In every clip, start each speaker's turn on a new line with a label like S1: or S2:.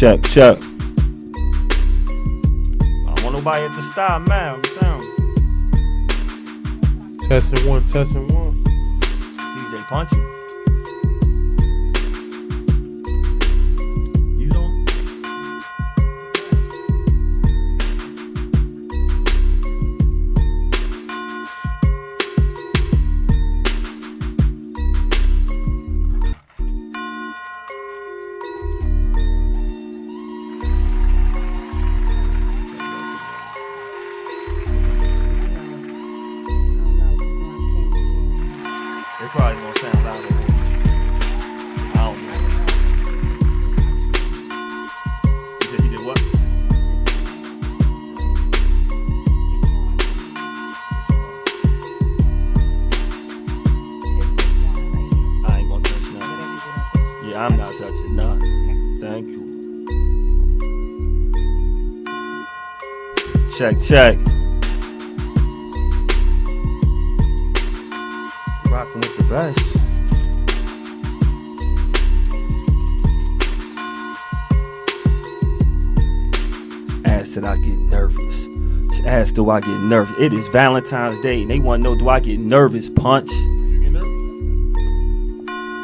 S1: Check. I don't want nobody at the stop, man. I'm telling you.
S2: Testing one.
S1: DJ Punchy. You doing? They probably gonna sound louder. I don't know. You did what? I ain't gonna touch nothing. Yeah, I'm not touching nothing. Thank you. Check. Rocking with the best. Ask did I get nervous? Ask do I get nervous? It is Valentine's Day and they want to know, do I get nervous, Punch?
S2: You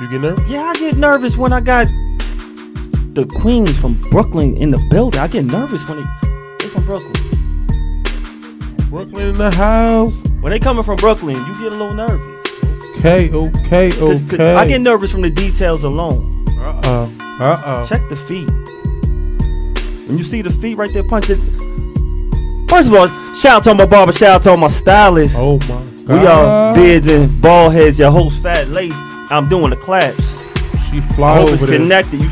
S2: get nervous?
S1: Yeah, I get nervous when I got the queens from Brooklyn in the building. I get nervous when they from Brooklyn.
S2: Brooklyn in the house.
S1: When they coming from Brooklyn, you get a little nervous.
S2: Okay.
S1: Cause I get nervous from the details alone.
S2: Uh-oh.
S1: Check the feet. When you see the feet right there, Punch it. First of all, shout out to my barber, shout out to my stylist.
S2: Oh my God.
S1: We are Beards N Baldheads, your host Fat Lace. I'm doing the claps.
S2: She fly
S1: I hope
S2: over
S1: it's
S2: there.
S1: connected. You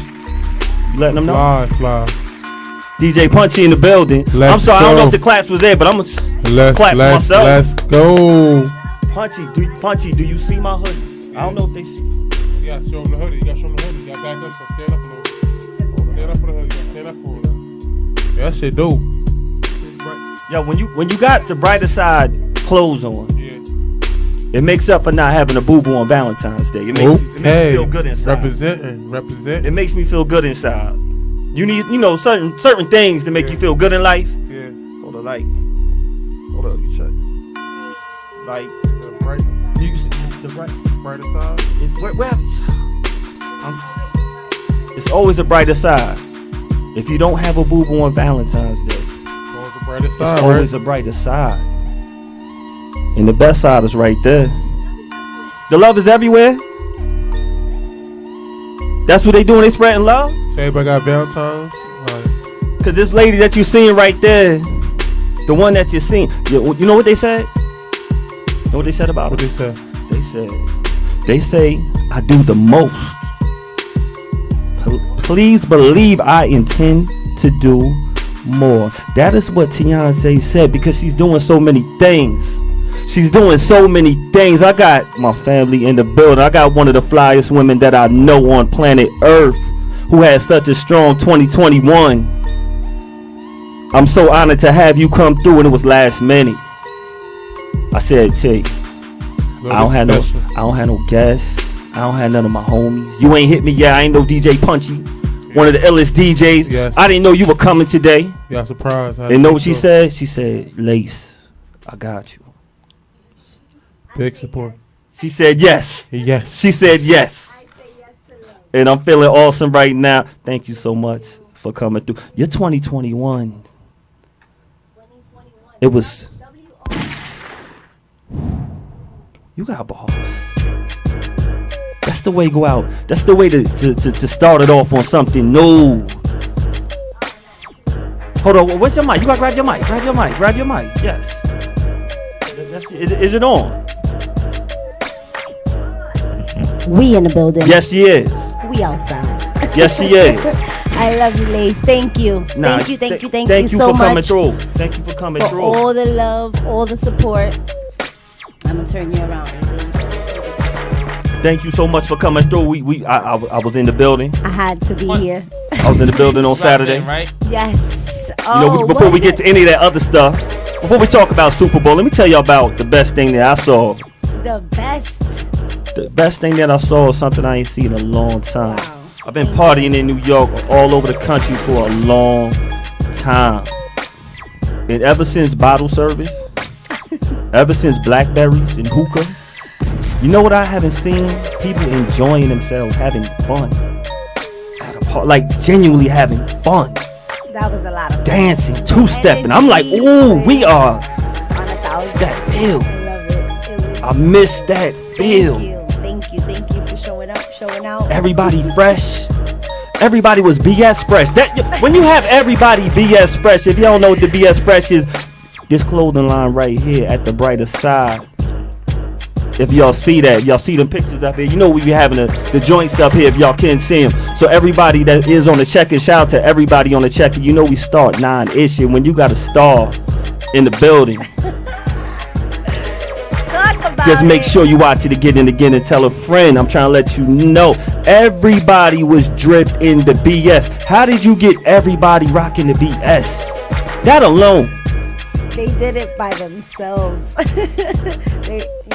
S1: letting them know?
S2: Fly.
S1: DJ Punchy in the building. I'm sorry, I don't know if the claps was there, but I'm gonna clap for myself.
S2: Let's go.
S1: Punchy, do you see my hoodie? I don't know if they see.
S2: You gotta show them the hoodie. You gotta back up. So stand up a little. Stand up for the hoodie. Stand up for it. Yeah, that shit dope.
S1: Yo, when you got the brighter side clothes on, it makes up for not having a boo-boo on Valentine's Day. It makes me feel good inside.
S2: Represent.
S1: It makes me feel good inside. You need, certain things to make you feel good in life.
S2: Yeah.
S1: Hold on, you check. Like, you see the brighter side? It's always a brighter side. If you don't have a boo-boo on Valentine's Day, it's always a brighter side. And the best side is right there. The love is everywhere. That's what they doing. They spreading love.
S2: So everybody got Valentine's.
S1: Cause this lady that you seeing right there, the one that you're seeing, you know what they said? You know what they said about her?
S2: What they said?
S1: They say I do the most. Please believe I intend to do more. That is what Tiana said, because she's doing so many things. I got my family in the building. I got one of the flyest women that I know on planet Earth who had such a strong 2021. I'm so honored to have you come through, and it was last minute. I said, T, I don't have no guests. I don't have none of my homies. You ain't hit me yet. I ain't no DJ Punchy. One of the illest DJs.
S2: Yes.
S1: I didn't know you were coming today.
S2: Yeah, surprised.
S1: And know what she said? She said, Lace, I got you.
S2: Big support.
S1: She said yes.
S2: Yes.
S1: She said yes. And I'm feeling awesome right now. Thank you so much for coming through. Your 2021. It was. You got balls. That's the way to go out. That's the way to start it off on something new. Hold on, where's your mic? You gotta grab your mic. Grab your mic. Yes. Is it on?
S3: We in the building.
S1: Yes, she is.
S3: We outside.
S1: Yes, she is.
S3: I love you, Lace. Thank you. Thank you so
S1: Thank you for coming through. Thank you for coming
S3: for
S1: through.
S3: all the love, all the support. I'm gonna turn you around.
S1: Thank you so much for coming through. I was in the building.
S3: I had to be here.
S1: I was in the building on Saturday.
S4: Right?
S3: Yes.
S1: Before we get to any of that other stuff, before we talk about Super Bowl, let me tell you about the best thing that I saw.
S3: The best.
S1: The best thing that I saw is something I ain't seen in a long time.
S3: Wow.
S1: I've been partying in New York, all over the country for a long time. And ever since bottle service, ever since Blackberries and hookah, you know what I haven't seen? People enjoying themselves, having fun. At a party, like genuinely having fun.
S3: That was a lot of fun.
S1: Dancing, two-stepping. I'm like, ooh, we are.
S3: On 1,000.
S1: That feel.
S3: I love it. It was,
S1: I miss that feel.
S3: Thank you for showing up, showing out.
S1: Everybody fresh. Everybody was BS fresh. When you have everybody BS fresh, if you don't know what the BS fresh is, this clothing line right here at the brighter side. If y'all see that, y'all see them pictures up here. You know we be having the joints up here if y'all can't see them. So everybody that is on the check-in, shout out to everybody on the check-in. You know we start 9-ish, and when you got a star in the building, just make sure you watch it again and tell a friend. I'm trying to let you know. Everybody was dripped in the BS. How did you get everybody rocking the BS? That alone.
S3: They did it by themselves.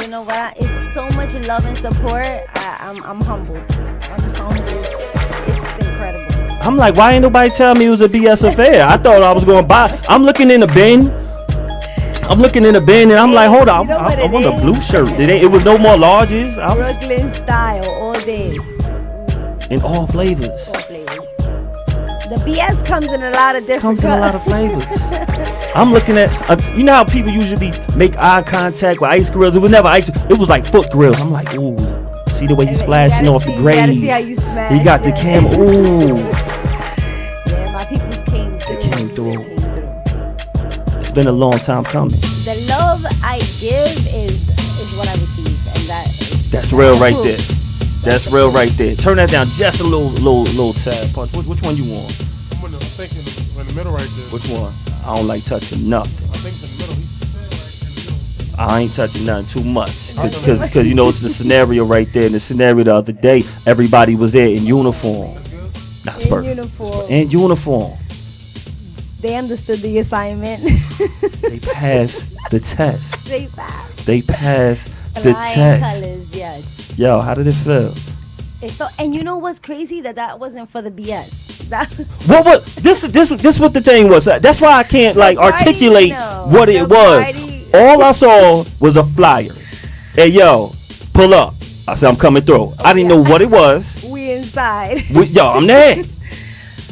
S3: You know what? It's so much love and support. I'm humbled. I'm humbled. It's incredible.
S1: I'm like, why ain't nobody tell me it was a BS affair? I thought I was going to buy. I'm looking in the bin. And I'm like, hold on. I want a blue shirt. It was no more larges.
S3: Brooklyn style all day.
S1: In all flavors.
S3: All flavors. The BS comes in a lot of different
S1: flavors. I'm looking at, you know how people usually make eye contact with ice grills? It was never ice. It was like foot grills. I'm like, ooh. See the way he's splashing off the grade.
S3: You gotta see how you smash.
S1: He got the camera. Ooh.
S3: Yeah, my peoples came through.
S1: They came through. It's been a long time coming.
S3: The love I give is what I receive, and
S1: that's real right there. That's real right there. Turn that down just a little tad. Which one you want?
S2: I'm thinking in the middle right there.
S1: Which one? I don't like touching nothing.
S2: I think it's in the middle.
S1: I ain't touching nothing too much because you know it's the scenario right there. In the scenario the other day, everybody was there in uniform. That's perfect. In uniform.
S3: They understood the assignment.
S1: They passed the test.
S3: They passed
S1: the test.
S3: Colors, yes.
S1: Yo, how did it feel?
S3: It felt, and you know what's crazy? That wasn't for the BS.
S1: What? This what the thing was. That's why I can't articulate what it was. All I saw was a flyer. Hey, yo, pull up. I said I'm coming through. I didn't know what it was.
S3: We inside.
S1: Yo, I'm there.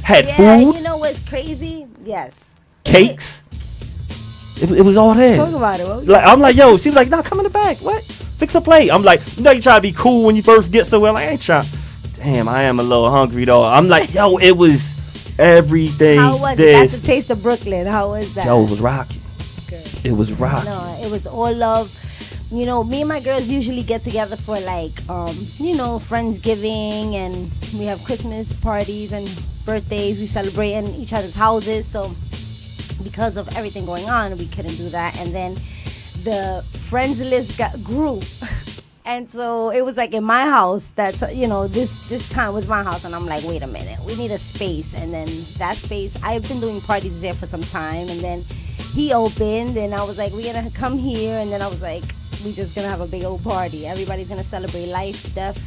S1: Had food.
S3: You know what's crazy? Yes.
S1: Cakes. It was all there.
S3: Talk about it.
S1: I'm like, yo. She was like, no, come in the back. What? Fix a plate. I'm like, you know, you try to be cool when you first get somewhere. Like, I ain't trying. Damn, I am a little hungry though. I'm like, yo, it was everything.
S3: How was it? That's the taste of Brooklyn. How was that?
S1: Yo, it was rocking.
S3: Good.
S1: It was rocking.
S3: No, it was all love. You know, me and my girls usually get together for Friendsgiving, and we have Christmas parties and birthdays. We celebrate in each other's houses. So because of everything going on, we couldn't do that. And then the friends list grew. And so it was like in my house that's, this time was my house. And I'm like, wait a minute, we need a space. And then that space, I've been doing parties there for some time. And then he opened and I was like, we're going to come here. And then I was like, we just going to have a big old party. Everybody's going to celebrate life, death,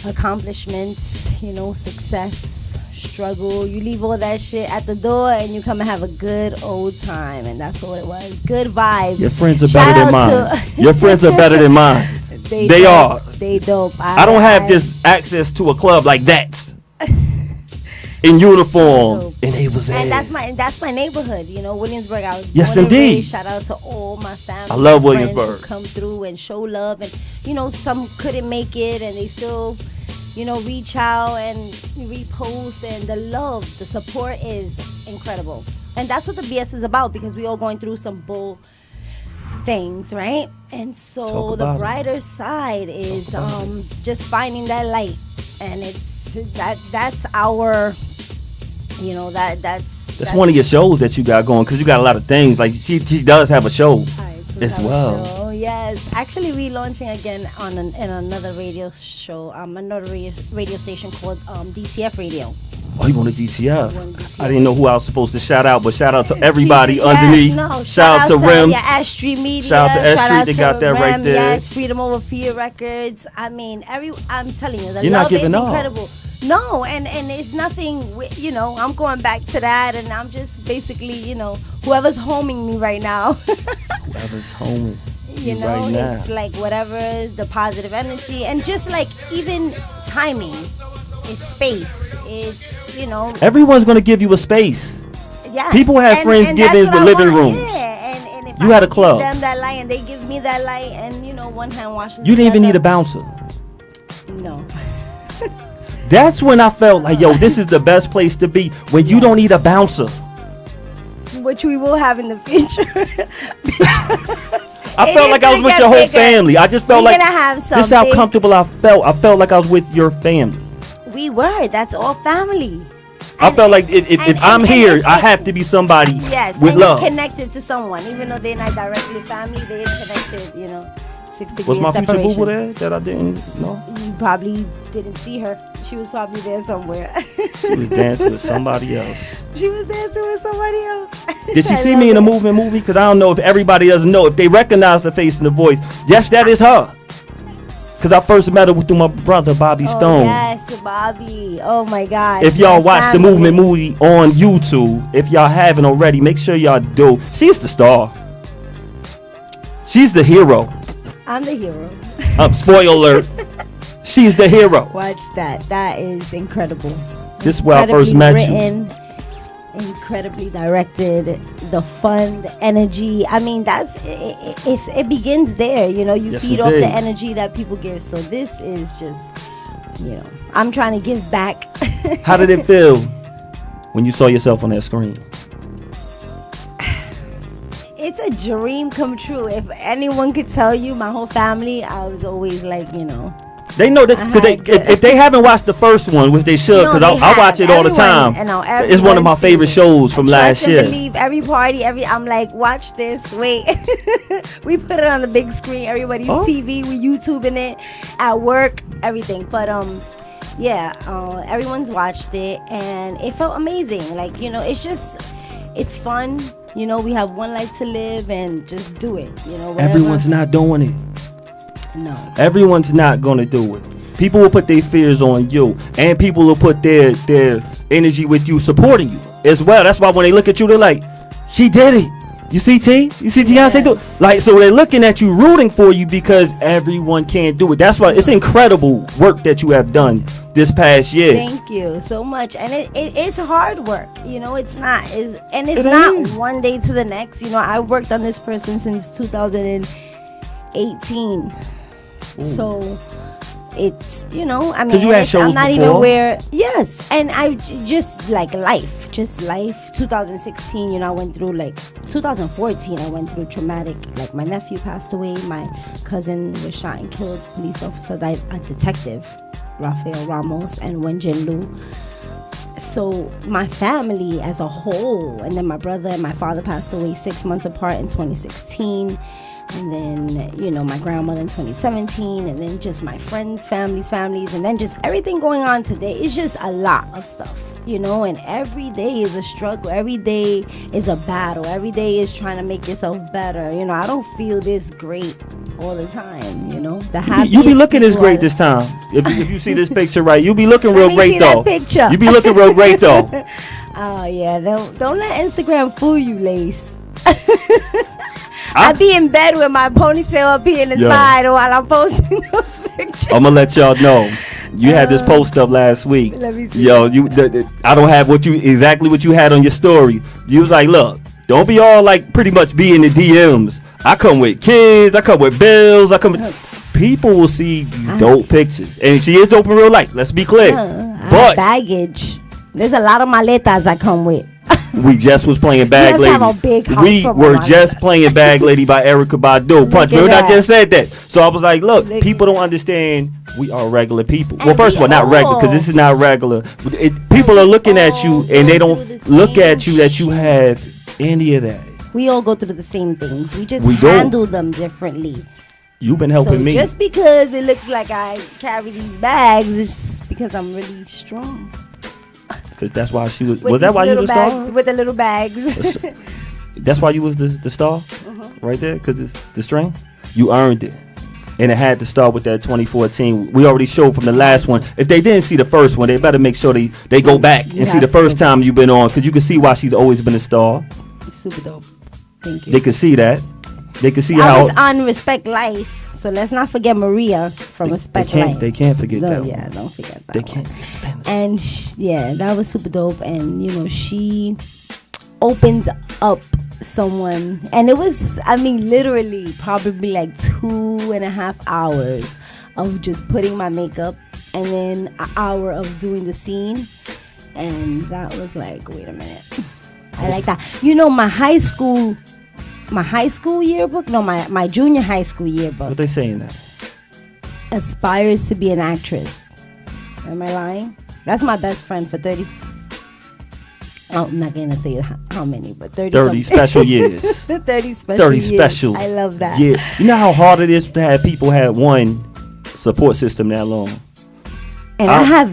S3: accomplishments, success, struggle. You leave all that shit at the door and you come and have a good old time. And that's what it was. Good vibes.
S1: Your friends are better than mine. Your friends are better than mine. They are.
S3: They dope.
S1: I don't have just access to a club like that. In uniform, and they was there.
S3: And that's my neighborhood, Williamsburg. I was
S1: yes,
S3: born
S1: indeed.
S3: And raised. Shout out to all my family.
S1: I love Williamsburg.
S3: Who come through and show love, and some couldn't make it, and they still, reach out and repost, and the love, the support is incredible, and that's what the BS is about because we all going through some bull things, right? And so the brighter side is just finding that light, and that's our. That's
S1: one of your shows that you got going because you got a lot of things. Like she does have a show as well.
S3: Yes, actually, we launching again in another radio show. Another radio station called DTF Radio.
S1: Oh, you want a DTF? I didn't know who I was supposed to shout out, but shout out to everybody underneath. Shout out to Rem.
S3: S Street Media.
S1: Shout out to S Street. They got that right there.
S3: Yes, Freedom Over Fear Records. I mean, I'm telling you, the
S1: You're
S3: love
S1: not giving
S3: is
S1: up.
S3: incredible. No, and it's nothing, you know, I'm going back to that, and I'm just basically, you know, whoever's homing me right now.
S1: Whoever's homing
S3: you know,
S1: right now.
S3: it's like whatever, the positive energy, and just like even timing is space. It's, you know.
S1: Everyone's going to give you a space.
S3: Yes.
S1: People have Friendsgivings with living rooms.
S3: Yeah, and if
S1: You had a club.
S3: give them that light and they give me that light, and, you know, one hand washes
S1: You didn't even need a
S3: the
S1: bouncer.
S3: other. No.
S1: That's when I felt like, yo, this is the best place to be, when you don't need a bouncer.
S3: Which we will have in the future.
S1: I felt like I was with your whole family. I just felt
S3: We're
S1: like
S3: gonna have
S1: this is how
S3: big-
S1: comfortable I felt. I felt like I was with your family.
S3: We were. That's all family.
S1: I felt like if I'm
S3: and
S1: here,
S3: it's-
S1: I have to be somebody
S3: Yes,
S1: with
S3: and
S1: love.
S3: you're connected to someone, even though they're not directly family. They're connected. You know, 6 degrees
S1: Was my future
S3: separation.
S1: boo there that I didn't know?
S3: You probably didn't see her. She was probably there somewhere.
S1: She was dancing with somebody else.
S3: She was dancing with somebody else.
S1: Did she
S3: I
S1: see me in a
S3: love
S1: movie? Because I don't know if everybody doesn't know. If they recognize the face and the voice, yes, that is her. Because I first met her through my brother, Bobby
S3: it. Oh,
S1: Stone.
S3: yes, Bobby. Oh my gosh.
S1: If y'all
S3: my
S1: watch the
S3: family.
S1: movement movie on YouTube, if y'all haven't already, make sure y'all do. She's the star. She's the hero.
S3: I'm the hero.
S1: Spoiler alert. She's the hero.
S3: Watch that. That is incredible.
S1: This is where I first met you.
S3: you. Incredibly directed, the fun, the energy. I mean, it begins there. You know, you
S1: Yes,
S3: feed
S1: it
S3: off
S1: did.
S3: the energy that people give. So this is just, you know, I'm trying to give back.
S1: How did it feel when you saw yourself on that screen?
S3: It's a dream come true. If anyone could tell you, my whole family, I was always like, you know.
S1: They know that cause if they haven't watched the first one, which they should, because
S3: No, they
S1: I watch
S3: have.
S1: it all the
S3: Everyone-
S1: time.
S3: I know,
S1: It's one of my
S3: everyone's
S1: favorite
S3: seen it.
S1: shows from last
S3: Trust and
S1: year.
S3: believe, every party, I'm like, watch this. Wait, we put it on the big screen. Everybody's TV. We YouTubing it at work, everything. But yeah, everyone's watched it, and it felt amazing. Like, you know, it's fun. You know, we have one life to live, and just do it. You know, whatever.
S1: Everyone's not doing it.
S3: No.
S1: Everyone's not gonna do it. People will put their fears on you, and people will put their energy with you, supporting you as well. That's why when they look at you, they're like, "She did it." You see T? You see Beyonce do it? Like, so they're looking at you, rooting for you, because everyone can't do it. That's why it's incredible work that you have done this past year.
S3: Thank you so much. And it's hard work. You know, it's not and it's
S1: It
S3: not
S1: is.
S3: one day to the next. You know, I worked on this person since 2018. So it's, you know, I mean,
S1: 'Cause you had
S3: it's-
S1: shows
S3: I'm not
S1: before.
S3: even where, yes, and I just like life. 2016, you know, I went through, like 2014, I went through traumatic, like my nephew passed away, my cousin was shot and killed, police officer died, a detective, Rafael Ramos, and Wenjin Lu. So my family as a whole, and then my brother and my father passed away 6 months apart in 2016. And then, you know, my grandmother in 2017, and then just my friends, families, and then just everything going on today. It's just a lot of stuff, you know, and every day is a struggle. Every day is a battle. Every day is trying to make yourself better. You know, I don't feel this great all the time, you know.
S1: You be looking this great this time. If you see this picture right, you be looking real great though.
S3: Picture.
S1: You be looking real great though.
S3: Oh yeah, don't let Instagram fool you, Lace. I be in bed with my ponytail up here in the side while I'm posting those pictures.
S1: I'm gonna let y'all know. You had this post up last week.
S3: Let me see.
S1: Yo, I don't have exactly what you had on your story. You was like, look, don't be all like pretty much be in the DMs. I come with kids. I come with bills. People will see these dope pictures, and she is dope in real life. Let's be clear.
S3: But baggage. There's a lot of maletas I come with.
S1: We just was playing Bag
S3: You have to
S1: Lady.
S3: have a big house
S1: We
S3: for
S1: were
S3: my
S1: just
S3: maleta.
S1: playing Bag Lady by Erykah Badu. Punch.
S3: at
S1: Remember I
S3: that.
S1: just said that. So I was like, look,
S3: Look
S1: people don't understand we are regular people.
S3: And
S1: Well, first of
S3: we
S1: all, not regular, because
S3: all-
S1: this is not regular. People are looking at you,
S3: all
S1: and they
S3: go
S1: don't
S3: through the
S1: look
S3: same
S1: at you that you have any of that.
S3: We all go through the same things. We just
S1: We do.
S3: handle them differently.
S1: You've been helping
S3: So
S1: me.
S3: just because it looks like I carry these bags, it's just because I'm really strong.
S1: Because that's why she was.
S3: With
S1: Was that
S3: these
S1: why you
S3: little
S1: was the
S3: bags?
S1: star?
S3: With the little bags.
S1: That's why you was the star? Right there? Because it's the string? You earned it. And it had to start with that 2014. We already showed from the last one. If they didn't see the first one, they better make sure they go back and see the first time you've been on, because you can see why she's always been a star.
S3: Super dope. Thank you.
S1: They can see that. They can see
S3: I
S1: how.
S3: was on Respect Life. So let's not forget Maria from Respect Life.
S1: They can't forget that.
S3: Yeah, don't forget that.
S1: They can't. Spend
S3: and that was super dope. And she opened up someone, and it was, literally probably like 2.5 hours of just putting my makeup, and then an hour of doing the scene, and that was like, wait a minute, I like that. My high school yearbook, no, my junior high school yearbook.
S1: What they saying that?
S3: Aspires to be an actress. Am I lying? That's my best friend for 30. I'm not gonna say how many, but 30
S1: special years.
S3: 30 special
S1: 30
S3: years.
S1: special.
S3: I love that.
S1: Yeah. You know how hard it is to have people have one support system that long.
S3: And I have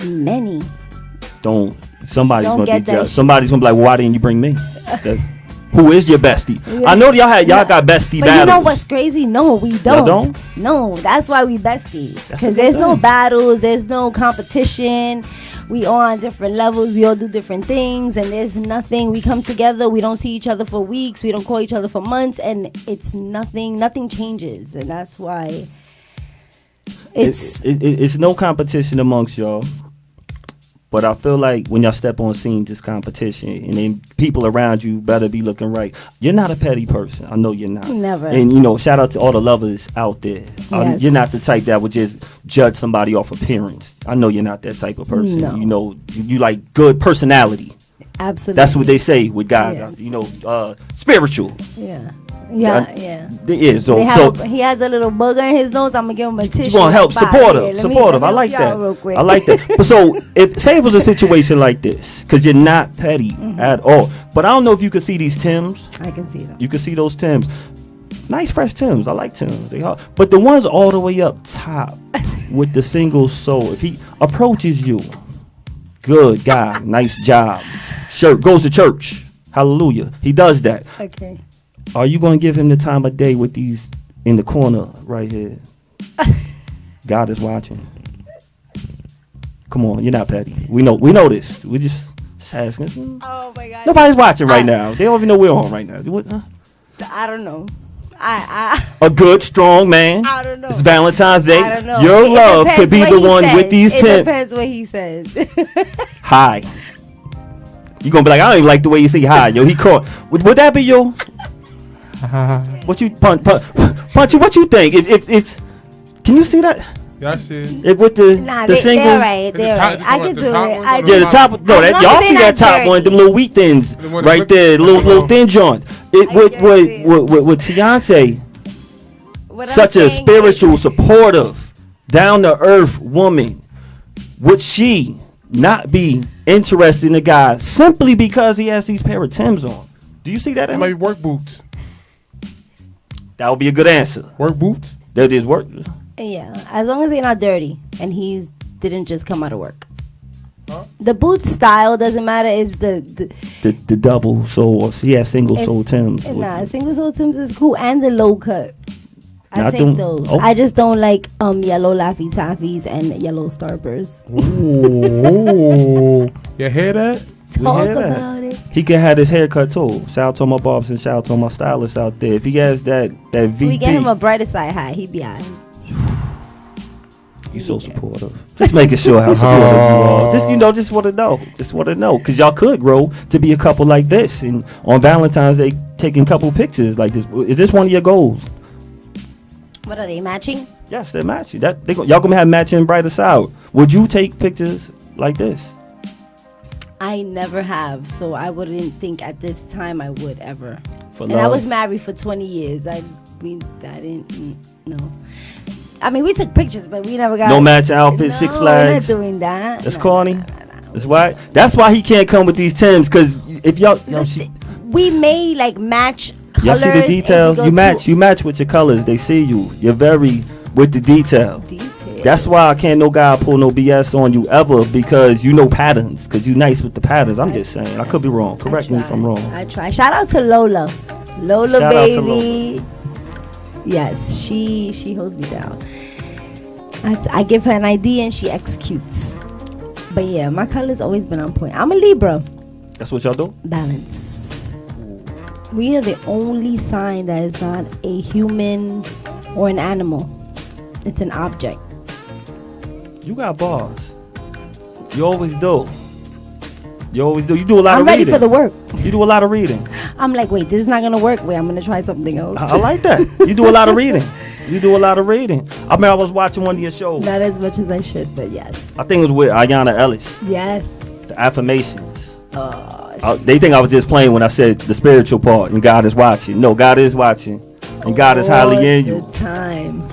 S3: many.
S1: Somebody's
S3: Don't
S1: gonna
S3: get
S1: be
S3: that
S1: somebody's gonna be like, well, why didn't you bring me? Who is your bestie? I know y'all got bestie
S3: but
S1: battles.
S3: You know what's crazy? No, we don't.
S1: Y'all don't?
S3: No, that's why we besties. Because there's no battles, there's no competition. We all on different levels. We all do different things, and there's nothing. We come together. We don't see each other for weeks. We don't call each other for months, and it's nothing. Nothing changes, and that's why
S1: it's no competition amongst y'all. But I feel like when y'all step on scene, it's competition, and then people around you better be looking right. You're not a petty person. I know you're not.
S3: Never.
S1: And shout out to all the lovers out there.
S3: Yes.
S1: You're not the type that would just judge somebody off appearance. I know you're not that type of person.
S3: No.
S1: You like good personality.
S3: Absolutely.
S1: That's what they say with guys.
S3: Yes.
S1: Spiritual.
S3: Yeah.
S1: So
S3: he has a little booger in his nose. I'm gonna give him a tissue.
S1: You want to help, supportive. I like that. I like that. But so, if it was a situation like this, because you're not petty at all. But I don't know if you can see these Timbs.
S3: I can see them.
S1: You can see those Timbs. Nice fresh Timbs. I like Timbs. They hard. But the ones all the way up top with the single sole. If he approaches you, good guy, nice job. Shirt goes to church. Hallelujah. He does that.
S3: Okay.
S1: Are you going to give him the time of day with these in the corner right here? God is watching. Come on, you're not petty. We know this. We just asking.
S3: Oh my God.
S1: Nobody's watching right now. They don't even know we're on right now. What,
S3: I don't know.
S1: A good, strong man.
S3: I don't know.
S1: It's Valentine's Day.
S3: I don't know.
S1: Your love could be the one with these 10.
S3: It depends what he says.
S1: Hi. You're going to be like, I don't even like the way you say hi. Yo, he caught. Would that be your... What you Punchy? What you think? If it's, can you see that?
S2: Yeah, I see.
S1: With the singles.
S3: They're right. I can do it.
S1: Yeah, the top. No, y'all see that top one? Them little wheat thins right there, little thin joints. With Beyonce, such a spiritual, supportive, down to earth woman. Would she not be interested in a guy simply because he has these pair of Timbs on? Do you see that?
S2: It might be work boots.
S1: That would be a good answer.
S2: Work boots?
S1: That is work.
S3: Yeah, as long as they're not dirty and he didn't just come out of work.
S2: Huh?
S3: The boot style doesn't matter. Is the
S1: double sole. He has single sole Timbs.
S3: Nah, single sole Timbs is cool, and the low cut. I take those.
S1: Oh.
S3: I just don't like yellow Laffy Taffies and yellow Starbursts.
S2: Ooh. You hear that?
S3: Talk about it.
S1: He can have his hair cut too. Shout out to my barbers and shout out to my stylists out there. If he has that VP.
S3: We get him a brighter side hat. He'd be alright.
S1: You so supportive. Just making sure how supportive you are. Just want to know. Just want to know. Because y'all could grow to be a couple like this. And on Valentine's Day, taking a couple pictures like this. Is this one of your goals?
S3: What are they, matching?
S1: Yes, they're matching. Y'all going to have matching brighter side. Would you take pictures like this?
S3: I never have, so I wouldn't think at this time I would ever.
S1: And
S3: I was married for 20 years. I didn't, no. I mean, we took pictures, but we never got...
S1: No matching outfit, Six Flags?
S3: We're not doing that.
S1: That's corny? That's why. That's why he can't come with these Timbs, because if y'all...
S3: we may, match colors.
S1: Y'all see the details? You match with your colors. They see you. You're very with the detail. That's why I can't no guy pull no BS on you ever, because you know patterns, because you nice with the patterns. I'm just saying. I could be wrong. Correct me if I'm wrong.
S3: I try. Shout out to Lola. Lola, baby. Yes, she holds me down. I give her an idea and she executes. But yeah, my color's always been on point. I'm a Libra.
S1: That's what y'all do?
S3: Balance. We are the only sign that is not a human or an animal. It's an object.
S1: You got bars. You always do. You always do. You do a lot
S3: I'm
S1: of
S3: ready
S1: reading.
S3: for the work.
S1: You do a lot of reading.
S3: I'm like, wait, this is not going to work. Wait, I'm going to try something else.
S1: I like that. You do a lot of reading. You do a lot of reading. I mean, I was watching one of your shows.
S3: Not as much as I should, but yes.
S1: I think it was with Ayanna Ellis.
S3: Yes.
S1: The affirmations.
S3: Oh,
S1: They think I was just playing when I said the spiritual part and God is watching. No, God is watching. And God is highly in you.
S3: the time.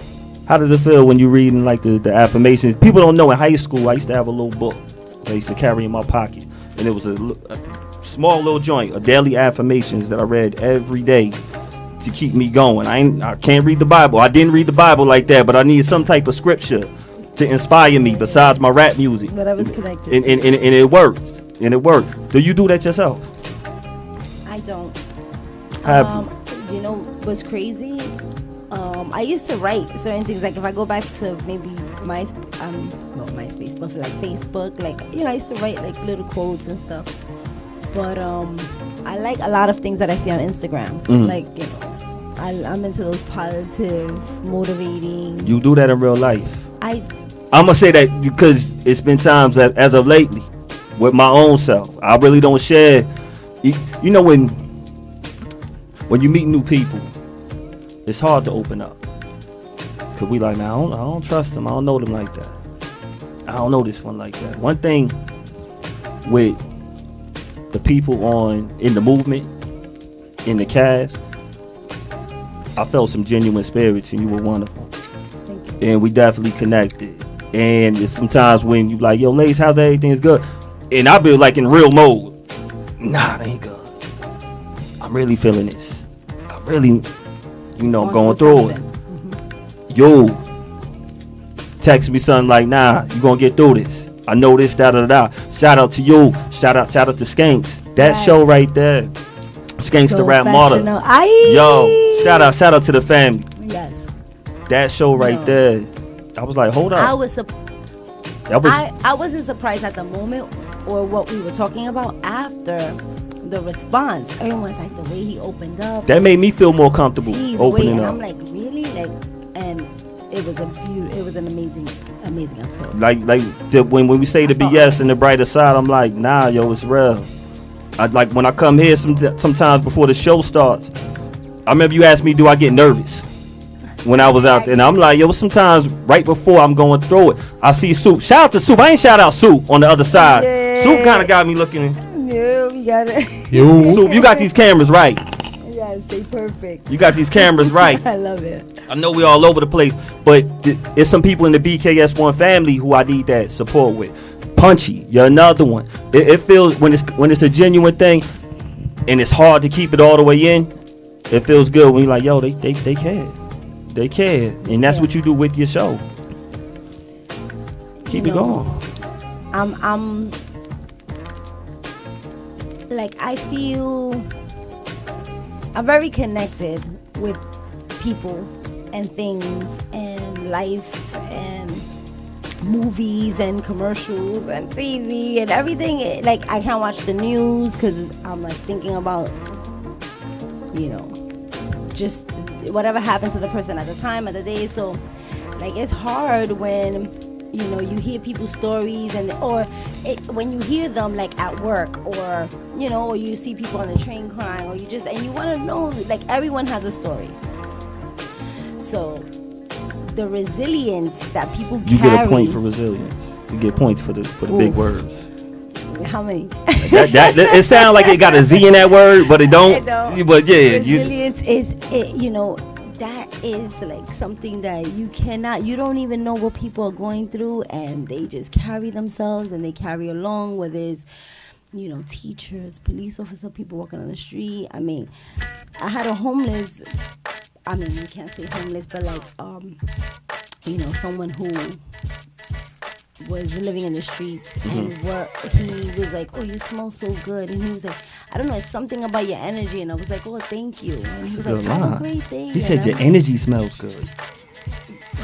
S1: How does it feel when you're reading like the affirmations? People don't know in high school, I used to have a little book that I used to carry in my pocket. And it was a small little joint of daily affirmations that I read every day to keep me going. I can't read the Bible. I didn't read the Bible like that, but I needed some type of scripture to inspire me besides my rap music.
S3: But I was connected.
S1: And it worked. And it worked. Do you do that yourself?
S3: I don't.
S1: Have
S3: You know what's crazy? I used to write certain things. Like if I go back to maybe MySpace, but for like Facebook, like I used to write like little quotes and stuff. But I like a lot of things that I see on Instagram. Like I'm into those positive, motivating.
S1: you do that in real life?
S3: I'm
S1: gonna say that because it's been times that as of lately with my own self, I really don't share. You know when you meet new people, it's hard to open up. Cause we like, now I don't trust them. I don't know them like that. I don't know this one like that. One thing with the people in the movement, in the cast, I felt some genuine spirits, and you were one of them.
S3: Thank you.
S1: And we definitely connected. And it's sometimes when you like, yo, Lace, how's everything? Is good? And I be like in real mode. Nah, it ain't good. I'm really feeling this. I really, I'm going through it. Yo, text me something like, nah, you gonna get through this. I know this, da. Shout out to you. Shout out to Skanks. That show right there. Skanks the Rap Martyr. Yo, shout out to the family.
S3: Yes.
S1: That show right there. I was like, hold up.
S3: I wasn't surprised at the moment or what we were talking about after the response. Everyone's like, the way he opened up.
S1: That made me feel more comfortable opening up.
S3: I'm like, really? And it was an amazing episode.
S1: When we say the BS and the brighter side, I'm like, nah, yo, it's real. Like when I come here sometimes before the show starts, I remember you asked me, do I get nervous when I was out there? And I'm like, yo, sometimes right before I'm going through it, I see Soup. Shout out to Soup. I ain't shout out Soup on the other side.
S3: Yeah.
S1: Soup kind of got me looking.
S3: No, we got it.
S1: Soup, you got these cameras right.
S3: Yes, they perfect.
S1: You got these cameras right.
S3: I love it.
S1: I know we all over the place, but it's some people in the BKS1 family who I need that support with. Punchy, you're another one. It feels when it's a genuine thing, and it's hard to keep it all the way in. It feels good when you're like, yo, they care, and that's what you do with your show. Keep it going.
S3: I'm like, I feel I'm very connected with people and things and life and movies and commercials and TV and everything. Like, I can't watch the news because I'm like thinking about, just whatever happened to the person at the time of the day. So like, it's hard when you hear people's stories when you hear them like at work or or you see people on the train crying or you want to know, like, everyone has a story. So the resilience that people carry. You
S1: get a point for resilience. You get points for the big words.
S3: How many?
S1: that it sounds like it got a Z in that word, but it don't. But yeah,
S3: resilience is that is like something that you don't even know what people are going through, and they just carry themselves and they carry along, whether it's teachers, police officers, people walking on the street. I mean, I had a homeless, you can't say homeless, but like someone who was living in the streets, and he was like, "Oh, you smell so good," and he was like, "I don't know, it's something about your energy," and I was like, "Oh, thank you," and he was like, "Have a great day."
S1: He said your energy smells good.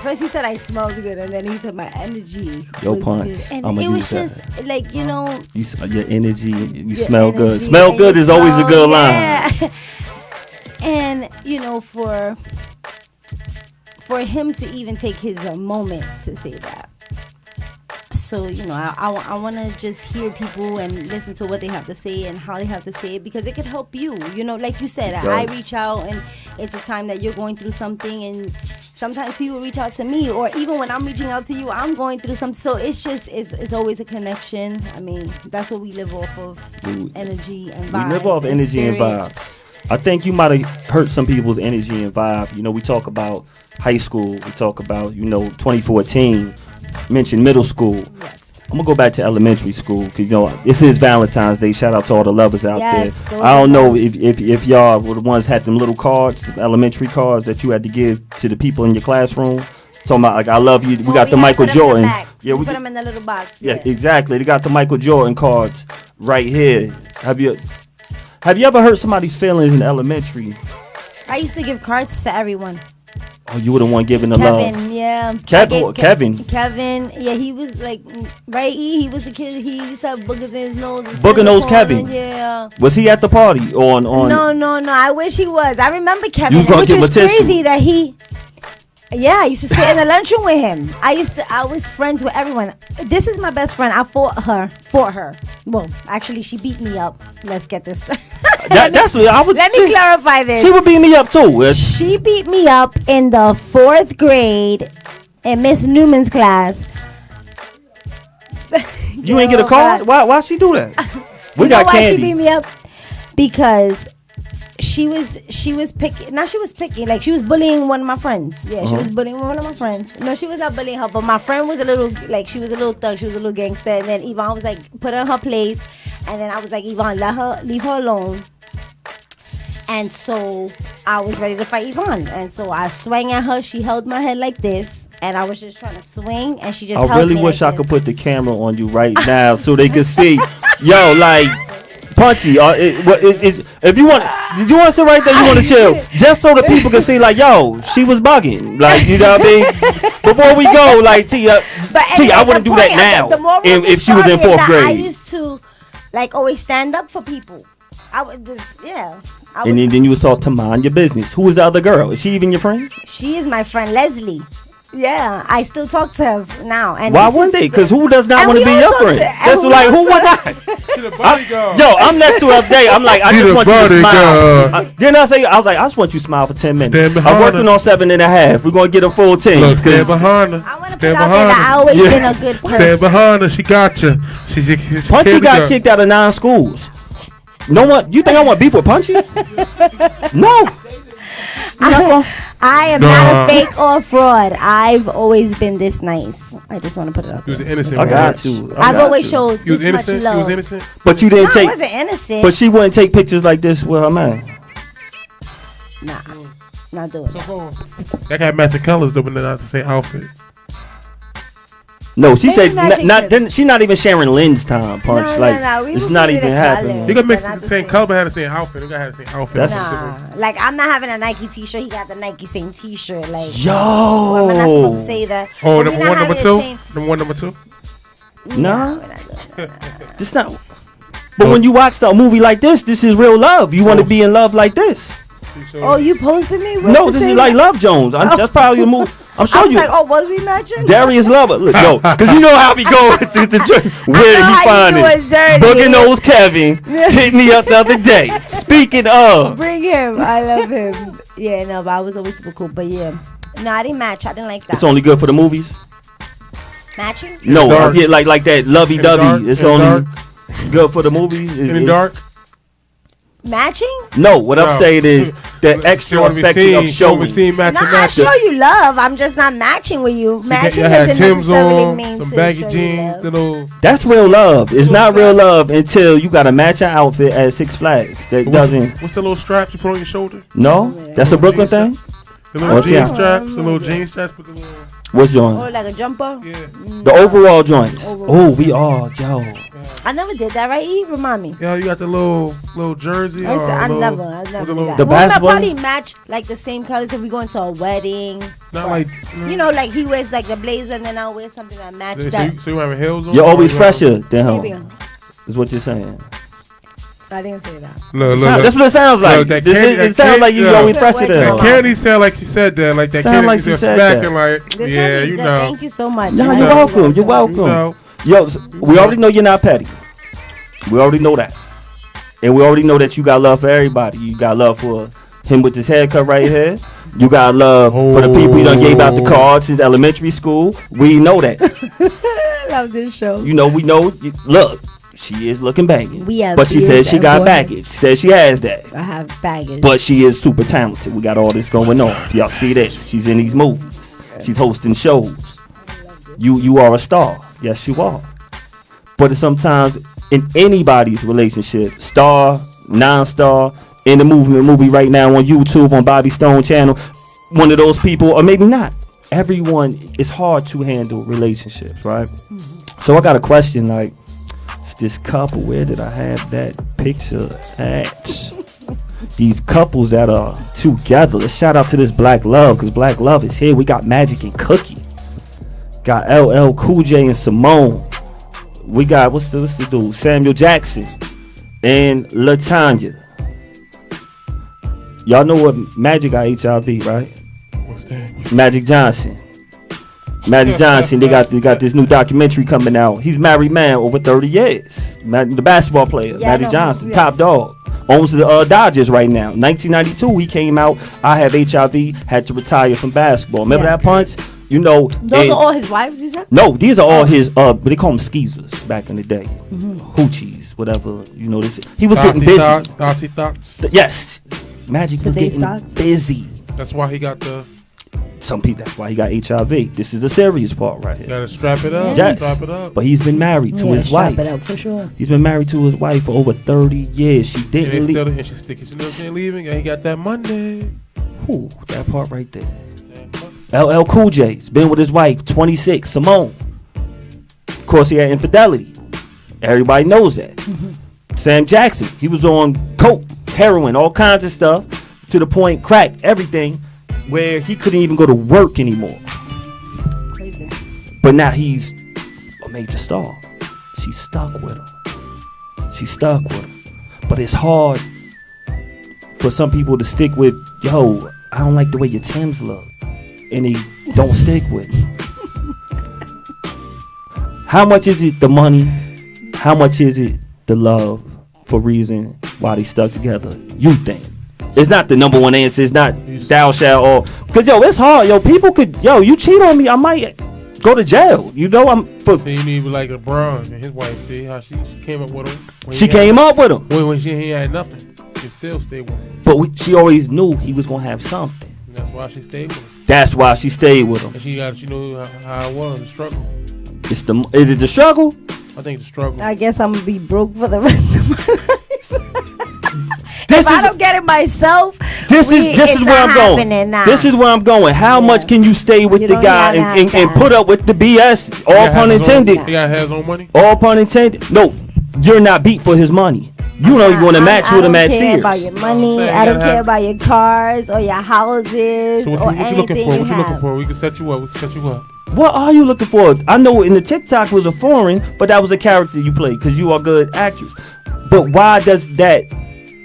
S3: First he said I smelled good, and then he said my energy
S1: Yo,
S3: was
S1: punch.
S3: good. And
S1: I'ma
S3: it was
S1: use that.
S3: just like, you know,
S1: Your energy, you
S3: your
S1: smell good.
S3: energy
S1: Smell
S3: and
S1: good
S3: you
S1: is always a
S3: smell-
S1: good
S3: yeah.
S1: line.
S3: And you know, for him to even take his moment to say that. So, you know, I want to just hear people and listen to what they have to say and how they have to say it, because it could help you. You know, like you said, I reach out and it's a time that you're going through something, and sometimes people reach out to me, or even when I'm reaching out to you, I'm going through something. So it's just, it's always a connection. I mean, that's what we live off of, energy and vibes.
S1: We live off energy and vibes. I think you might have hurt some people's energy and vibe. You know, we talk about high school. We talk about, 2014. Mention middle school.
S3: Yes.
S1: I'm gonna go back to elementary school, because this is Valentine's Day. Shout out to all the lovers out there. I don't know if y'all were the ones had them little cards, the elementary cards that you had to give to the people in your classroom. Talking about like, I love you. We got the Michael Jordan.
S3: We put them in the little box.
S1: Yeah, exactly. They got the Michael Jordan cards right here. Have you ever hurt somebody's feelings in elementary?
S3: I used to give cards to everyone.
S1: Oh, you were the one giving the
S3: Kevin,
S1: love.
S3: yeah. Kevin, yeah, he was like, right? He was the kid. He used to have boogers in his nose.
S1: Booger nose Kevin.
S3: Yeah.
S1: Was he at the party on?
S3: No. I wish he was. I remember Kevin,
S1: You was gonna
S3: which
S1: give him
S3: was
S1: a tissue.
S3: crazy that he. Yeah, I used to sit in the lunchroom with him. I was friends with everyone. This is my best friend. I fought her. Well, actually, she beat me up. Let's get this.
S1: That's what I would.
S3: Let me clarify this.
S1: She would beat me up too.
S3: She beat me up in the 4th grade in Miss Newman's class.
S1: You ain't get a card? Why she do that? We got
S3: why
S1: candy.
S3: she beat me up? Because she was picky. Not she was picky. Like, she was bullying one of my friends. Yeah, she was bullying one of my friends. No, she was not bullying her, but my friend was a little, like, she was a little thug. She was a little gangster. And then Yvonne was like, put her in her place. And then I was like, Yvonne, leave her alone. And so I was ready to fight Yvonne. And so I swung at her. She held my head like this. And I was just trying to swing. And she just held me.
S1: I really wish I could put the camera on you right now so they could see. Yo, like, Punchy. If you want to sit right there, you want to chill. Just so the people can see, like, yo, she was bugging. Like, you know what I mean? Before we go, like, T, I wouldn't do that now if she was in 4th grade.
S3: I used to, like, always stand up for people. I would just, yeah.
S1: And then you was taught to mind your business. Who is the other girl? Is she even your friend?
S3: She is my friend, Leslie. Yeah, I still talk to her now. And
S1: why wouldn't they? Because who does not want to be your friend? That's like, who would not?
S2: She the bodyguard.
S1: Yo, I'm next to her every day. I'm like, I just want you to smile. Then I was like, I just want you to smile for 10 minutes. I'm working on 7.5. We're going to get a full 10.
S4: Look, stand behind her.
S3: I want to put out there that I always been a good person.
S4: Stand behind her. She got you. She's
S1: Punchy got kicked out of 9 schools. No one. You think I want beef with Punchy? No.
S3: I am not a fake or fraud. I've always been this nice. I just want to put it out
S2: You was
S3: there.
S2: innocent.
S1: I got you.
S3: I've always showed
S2: You was
S3: this much
S2: innocent.
S3: love.
S2: You was innocent.
S1: But you didn't
S3: I
S1: take.
S3: wasn't innocent.
S1: But she wouldn't take pictures like this with her man.
S3: Nah, not doing
S2: So
S3: that.
S2: go on.
S4: That got matching colors though, but they're not the same outfit.
S1: No, she
S3: Maybe
S1: said
S3: magic
S1: not.
S3: tips.
S1: Then she's not even sharing Lynn's time. Punch
S3: No,
S1: like
S3: no, we
S1: it's
S3: will
S1: not
S3: give you
S1: even
S3: the
S1: happening.
S3: colors.
S4: You can mix
S3: They're not
S4: the
S3: the
S4: same
S3: same.
S4: color, but have the same outfit. They gotta have the same outfit.
S1: That's-
S3: Nah, like, I'm not having a Nike t-shirt. He got the Nike same t-shirt. Like,
S1: Yo.
S3: I'm not supposed to say that.
S4: Oh,
S3: But
S4: number
S3: we not
S4: one, number
S3: having
S4: two.
S3: the same-
S4: Number one, number two.
S1: Nah,
S3: we're not doing that.
S1: it's not. But when you watch a movie like this is real love. You want to be in love like this.
S3: Oh, you posted me?
S1: No, this is like Love Jones. That's probably a movie. I'm
S3: I
S1: showing
S3: was
S1: you.
S3: like, oh, was we matching?
S1: Darius Lover. Look, yo, because you know how we go to where
S3: know
S1: he
S3: how
S1: find
S3: you do
S1: it.
S3: us dirty.
S1: Boogie Nose Kevin hit me up the other day. Speaking of,
S3: Bring him. I love him. Yeah, no, but I was always super cool. But yeah. No, I didn't match. I didn't like that.
S1: it's only good for the movies.
S3: Matching?
S1: No,
S4: dark.
S1: yeah, like that lovey
S4: dark,
S1: dovey. It's
S4: in the
S1: only good for the movies.
S4: In the dark.
S3: Matching?
S1: No, what I'm
S4: No.
S1: saying is the
S2: She
S1: extra
S2: wanna be
S1: effect
S2: seen.
S1: of
S2: She wanna be
S1: showing.
S2: seen matching
S3: No, I
S2: matching.
S3: show you love. I'm just not matching with you. Matching
S2: You had
S3: doesn't
S2: Tim's
S3: necessarily
S2: on,
S3: mean
S2: some
S3: to
S2: baggy
S3: show you
S2: jeans,
S3: love.
S2: little.
S1: That's real love. It's not real love until you got a matching outfit at Six Flags. That doesn't.
S4: What's the little straps you put on your shoulder?
S1: No, that's a Brooklyn thing.
S4: The little
S1: What's
S4: jean
S1: that?
S4: straps. The little jean straps with the little.
S1: What's joint?
S3: Or like a jumper?
S2: Yeah.
S1: The overall joints.
S3: Overall.
S1: Oh, we are, yo.
S3: I never did that, right? E? Remind me.
S2: Yeah, you got the little jersey.
S3: I
S2: or
S3: never
S2: with
S3: did
S2: the
S3: that.
S2: little-
S1: The
S3: We'll
S1: basketball?
S3: probably match like the same colors if we go into a wedding.
S2: Not
S3: Or,
S2: like
S3: you know, like he wears like the blazer and then I'll wear something that matches that.
S2: So you having heels on?
S1: You're
S2: Or
S1: always
S2: you have-
S1: fresher than
S3: Maybe.
S1: him. Is what you're saying.
S3: I didn't say that.
S2: Look,
S1: That's what it sounds like.
S2: Look, that
S1: It
S2: candy-
S1: sounds like you
S2: yeah.
S1: always fresher than
S2: That
S3: Wow.
S1: him.
S2: candy sound like she said that. Like that
S1: Sound
S2: candy
S1: like she
S2: just
S1: said
S2: smacking
S1: that.
S2: like,
S3: This
S2: yeah,
S3: is-
S2: you know.
S3: Thank you so much.
S1: No,
S3: I
S1: you're
S3: really
S1: welcome.
S3: like
S1: You're
S3: that.
S1: welcome.
S2: You know.
S1: Yo, we already know you're not petty. We already know that. And we already know that you got love for everybody. You got love for him with his haircut right here. You got love for the people you done gave out the cards since elementary school. We know that.
S3: I love this show.
S1: You know, we know. Look, she is looking banging.
S3: We have
S1: but she
S3: Beards
S1: says she
S3: N
S1: got
S3: Baldheads.
S1: baggage. She says she has that.
S3: I have baggage.
S1: But she is super talented. We got all this going on. If y'all see this, she's in these movies. She's hosting shows. You are a star. Yes, you are. But it's sometimes in anybody's relationship, star, non-star, in the movie right now on YouTube on Bobby Stone channel, one of those people, or maybe not. Everyone, it's hard to handle relationships, right? So I got a question, like, this couple, where did I have that picture at? These couples that are together. Let's shout out to this Black Love, because Black Love is here. We got Magic and Cookie. Got LL Cool J and Simone. We got, what's the dude? Samuel Jackson and LaTanya. Y'all know what Magic got HIV, right?
S2: What's that?
S1: Magic Johnson. Magic Johnson, they got this new documentary coming out. He's married man over 30 years. The basketball player,
S3: Yeah, I
S1: Magic
S3: know.
S1: Johnson,
S3: Yeah.
S1: top dog. Owns the Dodgers right now. 1992, he came out. I have HIV, had to retire from basketball. Remember
S3: Yeah.
S1: that punch? You know.
S3: Those
S1: and-
S3: are all his wives, you said?
S1: no, these are all his. But they call them skeezers back in the day. Hoochies, whatever. You know this. He was getting busy.
S2: Dotty thoughts.
S1: Yes, Magic was
S3: Today's
S1: getting
S3: thoughts.
S1: busy.
S2: That's why he got the.
S1: Some people. That's why he got HIV. This is a serious part right here.
S2: Gotta strap it up.
S1: Yes.
S2: Strap it up.
S1: But he's been married to his
S3: strap
S1: wife.
S3: it up for sure.
S1: He's been married to his wife for over 30 years. She
S2: And,
S1: didn't leave.
S2: and she sticking. She never leaving. And he got that Monday.
S1: Ooh, that part right there. LL Cool J's been with his wife 26. Simone. Of course, he had infidelity. Everybody knows that. Sam Jackson, he was on coke, heroin, all kinds of stuff, to the point, crack, everything, where he couldn't even go to work anymore.
S3: Crazy.
S1: But now he's a major star. She's stuck with him. She's stuck with him. But it's hard for some people to stick with, yo, I don't like the way your Timbs look. And they don't stick with it. How much is it the money? How much is it the love for reason why they stuck together? You think? It's not the number one answer. It's not thou shalt or. Because, yo, it's hard. Yo, people could, yo, you cheat on me, I might go to jail. You know,
S2: So you need like LeBron and his wife. See how she came up with him. When
S1: she
S2: he
S1: came up with him.
S2: When he had nothing, she still stayed with him.
S1: But she always knew he was going to have something.
S2: And that's why she stayed with him.
S1: That's why she stayed with him.
S2: And she knew how it was, the struggle.
S1: Is it the struggle?
S2: I think the struggle.
S3: I guess I'm gonna be broke for the rest of my life.
S1: This
S3: If I don't get it myself,
S1: This is
S3: it's
S1: where
S3: not
S1: I'm going.
S3: happening now.
S1: This is where I'm going. How
S3: Yeah.
S1: much can you stay with
S3: You
S1: the
S3: don't
S1: guy
S3: have
S1: and
S3: that.
S1: put up with the BS? All
S2: He
S1: pun
S2: got his own-
S1: intended.
S2: He got his own money.
S1: All pun intended. No, you're not beat for his money. You know you're going to match with him at
S3: I don't care about
S1: Sears.
S3: your money.
S2: saying,
S3: I
S2: you
S3: don't
S2: gotta
S3: care
S2: have-
S3: about your cars or your houses
S2: So
S3: or
S2: what you
S3: anything
S2: looking for? What you
S3: have.
S2: looking for? We can set you up. We can set you up.
S1: What are you looking for? I know in the TikTok was a foreign, but that was a character you played because you are a good actress. But why does that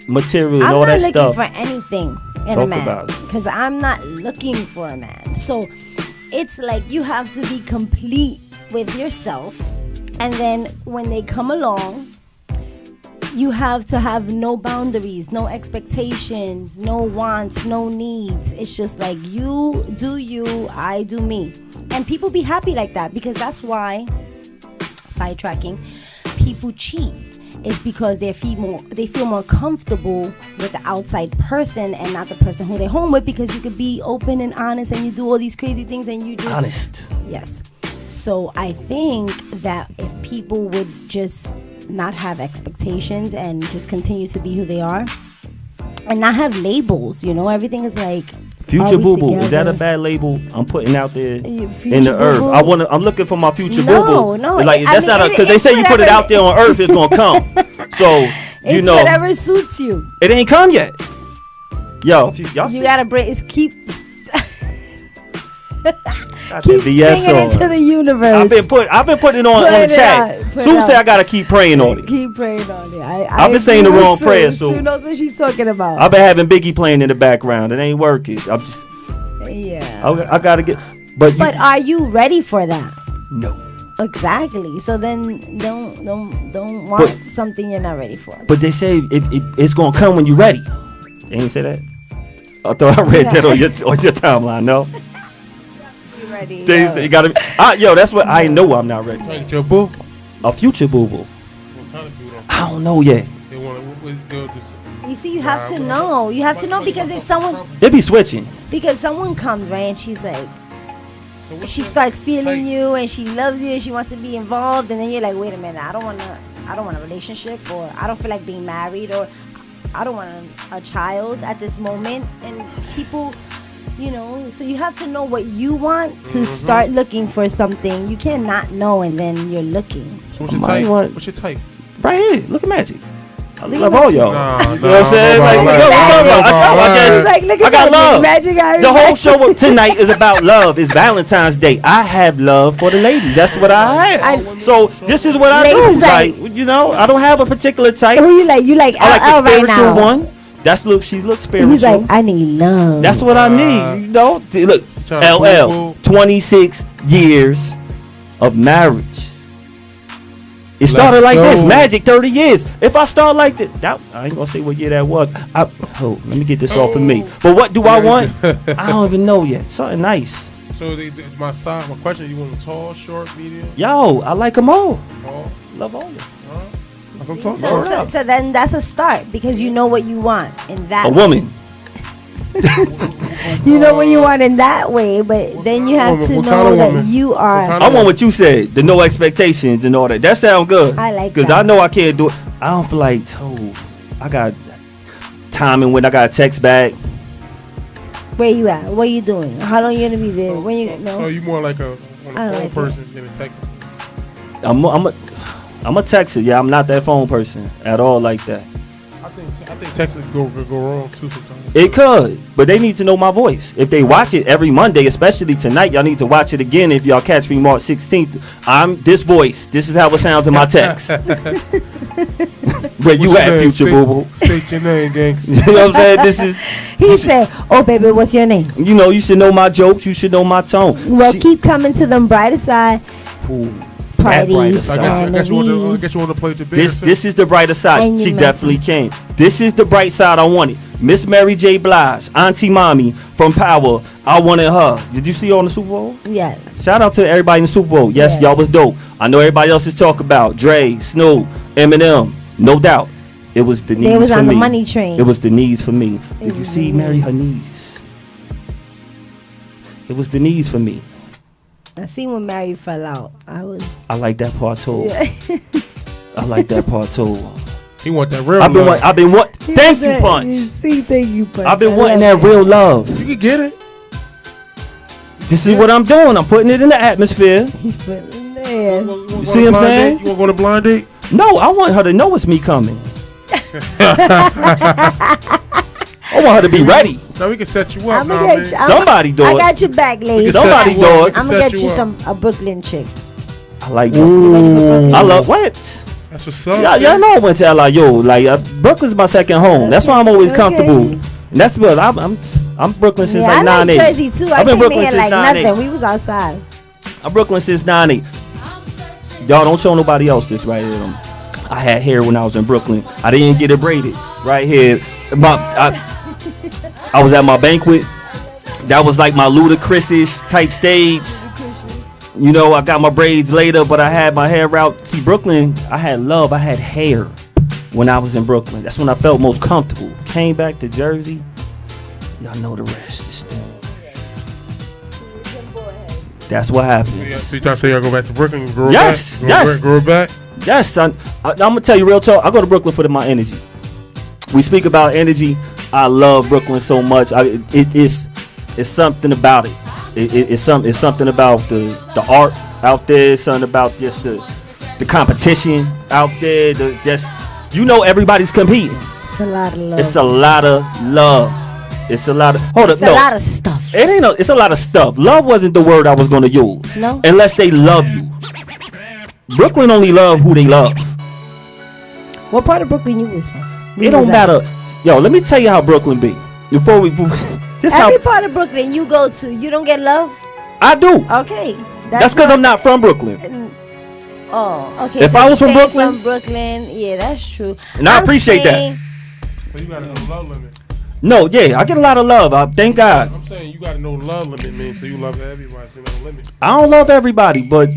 S1: material and
S3: I'm
S1: all
S3: not
S1: that
S3: looking
S1: stuff?
S3: for anything in
S1: Talk
S3: a man
S1: about it.
S3: because I'm not looking for a man. So it's like you have to be complete with yourself, and then when they come along, you have to have no boundaries, no expectations, no wants, no needs. It's just like you do you, I do me. And people be happy like that because that's why, sidetracking, people cheat. Is because they feel more comfortable with the outside person and not the person who they're home with, because you could be open and honest and you do all these crazy things and you just
S1: Honest.
S3: Yes. So I think that if people would just not have expectations and just continue to be who they are and not have labels, you know, everything is like
S1: Future
S3: we
S1: Boo Boo. Is that a
S3: together?
S1: bad label I'm putting out there
S3: You-
S1: in
S3: Future
S1: the earth?
S3: Boo Boo?
S1: I'm looking for my future
S3: No,
S1: Boo Boo.
S3: no,
S1: Like
S3: I
S1: that's
S3: mean,
S1: not
S3: it-
S1: because they
S3: it's
S1: say you put it
S3: whatever-
S1: out there on earth, it's gonna come. So you
S3: It's
S1: know,
S3: whatever suits you.
S1: it ain't come yet. Yo, y'all
S3: You
S1: see-
S3: gotta keep
S1: got
S3: keep
S1: that BS
S3: singing into
S1: on.
S3: the universe.
S1: I've been putting it on
S3: Put
S1: the
S3: it
S1: chat.
S3: out, put
S1: Sue
S3: it
S1: say
S3: out.
S1: I gotta keep praying on it.
S3: Keep praying on it.
S1: I've been saying the
S3: agree with
S1: wrong
S3: Sue.
S1: prayer, so-
S3: Sue knows what she's talking about.
S1: I've been having Biggie playing in the background. It ain't working. I'm just,
S3: Yeah.
S1: I gotta get. But
S3: But are you ready for that?
S1: no.
S3: Exactly. So then don't want something you're not ready for.
S1: But they say it's gonna come when you're ready. They ain't say that. I thought I read that on your timeline. No,
S3: You ready?
S1: they say you gotta. Yo, that's what I know. I'm not ready.
S2: Like your boo.
S1: A future boo boo.
S2: What kind of boo though?
S1: I don't know yet.
S2: They want to.
S3: You see, you have to know. You have to know because if someone
S1: They be switching.
S3: comes right and she's like,
S2: So what's
S3: she
S2: your
S3: starts feeling
S2: type?
S3: you and she loves you and she wants to be involved, and then you're like, wait a minute, I don't want a relationship, or I don't feel like being married, or I don't want a child at this moment. And people, so you have to know what you want to start looking for something. You cannot know and then you're looking.
S2: So what's your
S1: Might
S2: type?
S1: want-
S2: What's your type?
S1: Right here. Look at Magic. I
S3: Look
S1: love
S3: at
S1: all
S3: Magic.
S1: y'all.
S2: Nah,
S1: You know what I'm saying?
S2: nah,
S1: Like,
S2: nah,
S1: yo,
S2: nah,
S1: we talking
S2: nah,
S1: about-
S2: nah,
S1: I
S2: nah.
S1: just-
S3: Like, look
S1: I
S3: at
S1: got
S3: Magic.
S1: love.
S3: Magic got
S1: The whole
S3: it.
S1: show tonight is about love. It's Valentine's Day. I have love for the ladies. That's what I have. So this is what I do.
S3: Ladies
S1: Like,
S3: like-
S1: I don't have a particular type.
S3: Who you like? You like
S1: I like
S3: LL
S1: the
S3: right
S1: spiritual
S3: now.
S1: one. She looks spiritual.
S3: He's like, I need love.
S1: That's what I need. Look,
S2: trying to
S1: LL,
S2: boo-boo.
S1: 26 years of marriage. It started like this.
S2: go.
S1: Magic, 30 years. If I start like that, I ain't gonna say what year that was. Let me get this off of me. But what do I want? I don't even know yet. Something nice.
S2: So my question: you want them tall, short, medium,
S1: Yo, I like them all.
S2: tall?
S1: Love all of them.
S2: That's what I'm talking
S3: So,
S2: about.
S3: so then that's a start because you know what you want in that.
S1: A woman.
S3: You know what you want in that way, but then you have
S2: woman?
S3: to
S2: What
S3: know
S2: kind of
S3: that
S2: woman?
S3: you are.
S2: kind
S1: I
S2: of-
S1: want what you said, the no expectations and all that. That sound good.
S3: I like
S1: Because
S3: that.
S1: I know I can't do it. I don't feel like, I got timing when I got a text back.
S3: Where you at? What you doing? How long you gonna be there? When you
S2: So
S3: know?
S2: you more like a
S3: I
S2: phone
S3: like
S2: person than a text.
S1: I'm a texter. Yeah, I'm not that phone person at all like that.
S2: I think Texas could go wrong too sometimes.
S1: It could, but they need to know my voice. If they watch it every Monday, especially tonight, y'all need to watch it again. If y'all catch me March 16th, I'm this voice. This is how it sounds in my text. Where you
S2: What's your
S1: at,
S2: name?
S1: future boo boo?
S2: State your name, gangs.
S1: You know what I'm saying? This is,
S3: He said, "Oh baby, what's your name?"
S1: you should know my jokes. You should know my tone.
S3: Well, keep coming to them brighter side
S1: Ooh,
S3: parties.
S1: brighter
S2: I
S1: side.
S2: guess you want to. I
S3: And
S2: guess you want to play the Bears.
S1: This is the brighter side.
S3: And you
S1: She
S3: met
S1: definitely came. This is the bright side I wanted. Miss Mary J. Blige, Auntie Mommy from Power. I wanted her. Did you see her on the Super Bowl?
S3: Yes.
S1: Shout out to everybody in the Super Bowl. Yes,
S3: Yes.
S1: y'all was dope. I know everybody else is talking about Dre, Snoop, Eminem. No doubt. It was the needs
S3: They was
S1: for
S3: on
S1: me.
S3: the money train.
S1: It was the needs for me.
S3: It
S1: Did you
S3: was
S1: see
S3: the
S1: Mary
S3: needs.
S1: her knees? It was the needs for me.
S3: I seen when Mary fell out. I was.
S1: I like that part too.
S3: Yeah.
S1: I like that part too.
S2: He want that real.
S1: I've been
S2: love.
S1: thank you, Punch.
S3: See, thank you, Punch.
S1: I've been
S3: I
S1: wanting
S3: love
S1: that
S3: it.
S1: real love.
S2: You can get it.
S1: This is what I'm doing. I'm putting it in the atmosphere.
S3: He's putting it in there.
S2: You wanna
S1: see what I'm saying?
S2: You want to go to blind date?
S1: No, I want her to know it's me coming. I want her to be ready.
S2: Now we can set you up.
S3: I'm
S2: now,
S3: gonna
S2: man.
S3: get you.
S1: Somebody do
S3: I
S1: it.
S3: got your back, ladies.
S1: Somebody
S2: set you up.
S1: do it.
S2: We can
S3: I'm gonna
S2: set
S3: get you
S2: up.
S3: a Brooklyn chick.
S1: I like
S2: Ooh.
S1: that. I love what?
S2: That's what's up.
S1: Y'all know I went to LIU. Like Brooklyn's my second home. That's why I'm always
S3: Okay.
S1: comfortable. And that's what I'm Brooklyn since
S3: Yeah, I
S1: like
S3: like
S1: 9-8.
S3: Jersey too. I
S1: I've been
S3: came
S1: Brooklyn
S3: here
S1: since
S3: like
S1: 9-8.
S3: nothing. We was outside.
S1: I'm Brooklyn since 9-8. Y'all don't show nobody else this right here. I had hair when I was in Brooklyn. I didn't get it braided. Right here. I was at my banquet. That was like my ludicrous type stage. You know, I got my braids later, but I had my hair out. See, Brooklyn, I had love. I had hair when I was in Brooklyn. That's when I felt most comfortable. Came back to Jersey. Y'all know the rest. That's what happened.
S2: Yeah, so you trying to say y'all go back to Brooklyn and grow
S1: Yes,
S2: back?
S1: yes.
S2: Grow back?
S1: Yes, son. I'm gonna tell you real talk. I go to Brooklyn for my energy. We speak about energy. I love Brooklyn so much. It's It's something about it. It's something about the art out there. It's something about just the competition out there. Everybody's competing.
S3: It's a lot of love.
S1: It's a lot of love. It's a lot of
S3: It's a lot of stuff.
S1: It ain't it's a lot of stuff. Love wasn't the word I was gonna use.
S3: No.
S1: Unless they love you. Brooklyn only love who they love.
S3: What part of Brooklyn you was from?
S1: It don't matter. Yo, let me tell you how Brooklyn be. Before we
S3: Every part of Brooklyn you go to, you don't get love?
S1: I do.
S3: Okay.
S1: That's because I'm not from Brooklyn.
S3: Oh, okay.
S1: If
S3: so
S1: I was from
S3: you're
S1: Brooklyn,
S3: yeah, that's true.
S1: And I appreciate that.
S2: So you got a love limit.
S1: No, yeah, I get a lot of love. Thank God.
S2: I'm saying you got to know love limit, man. So you love everybody. So you got a limit.
S1: I don't love everybody, but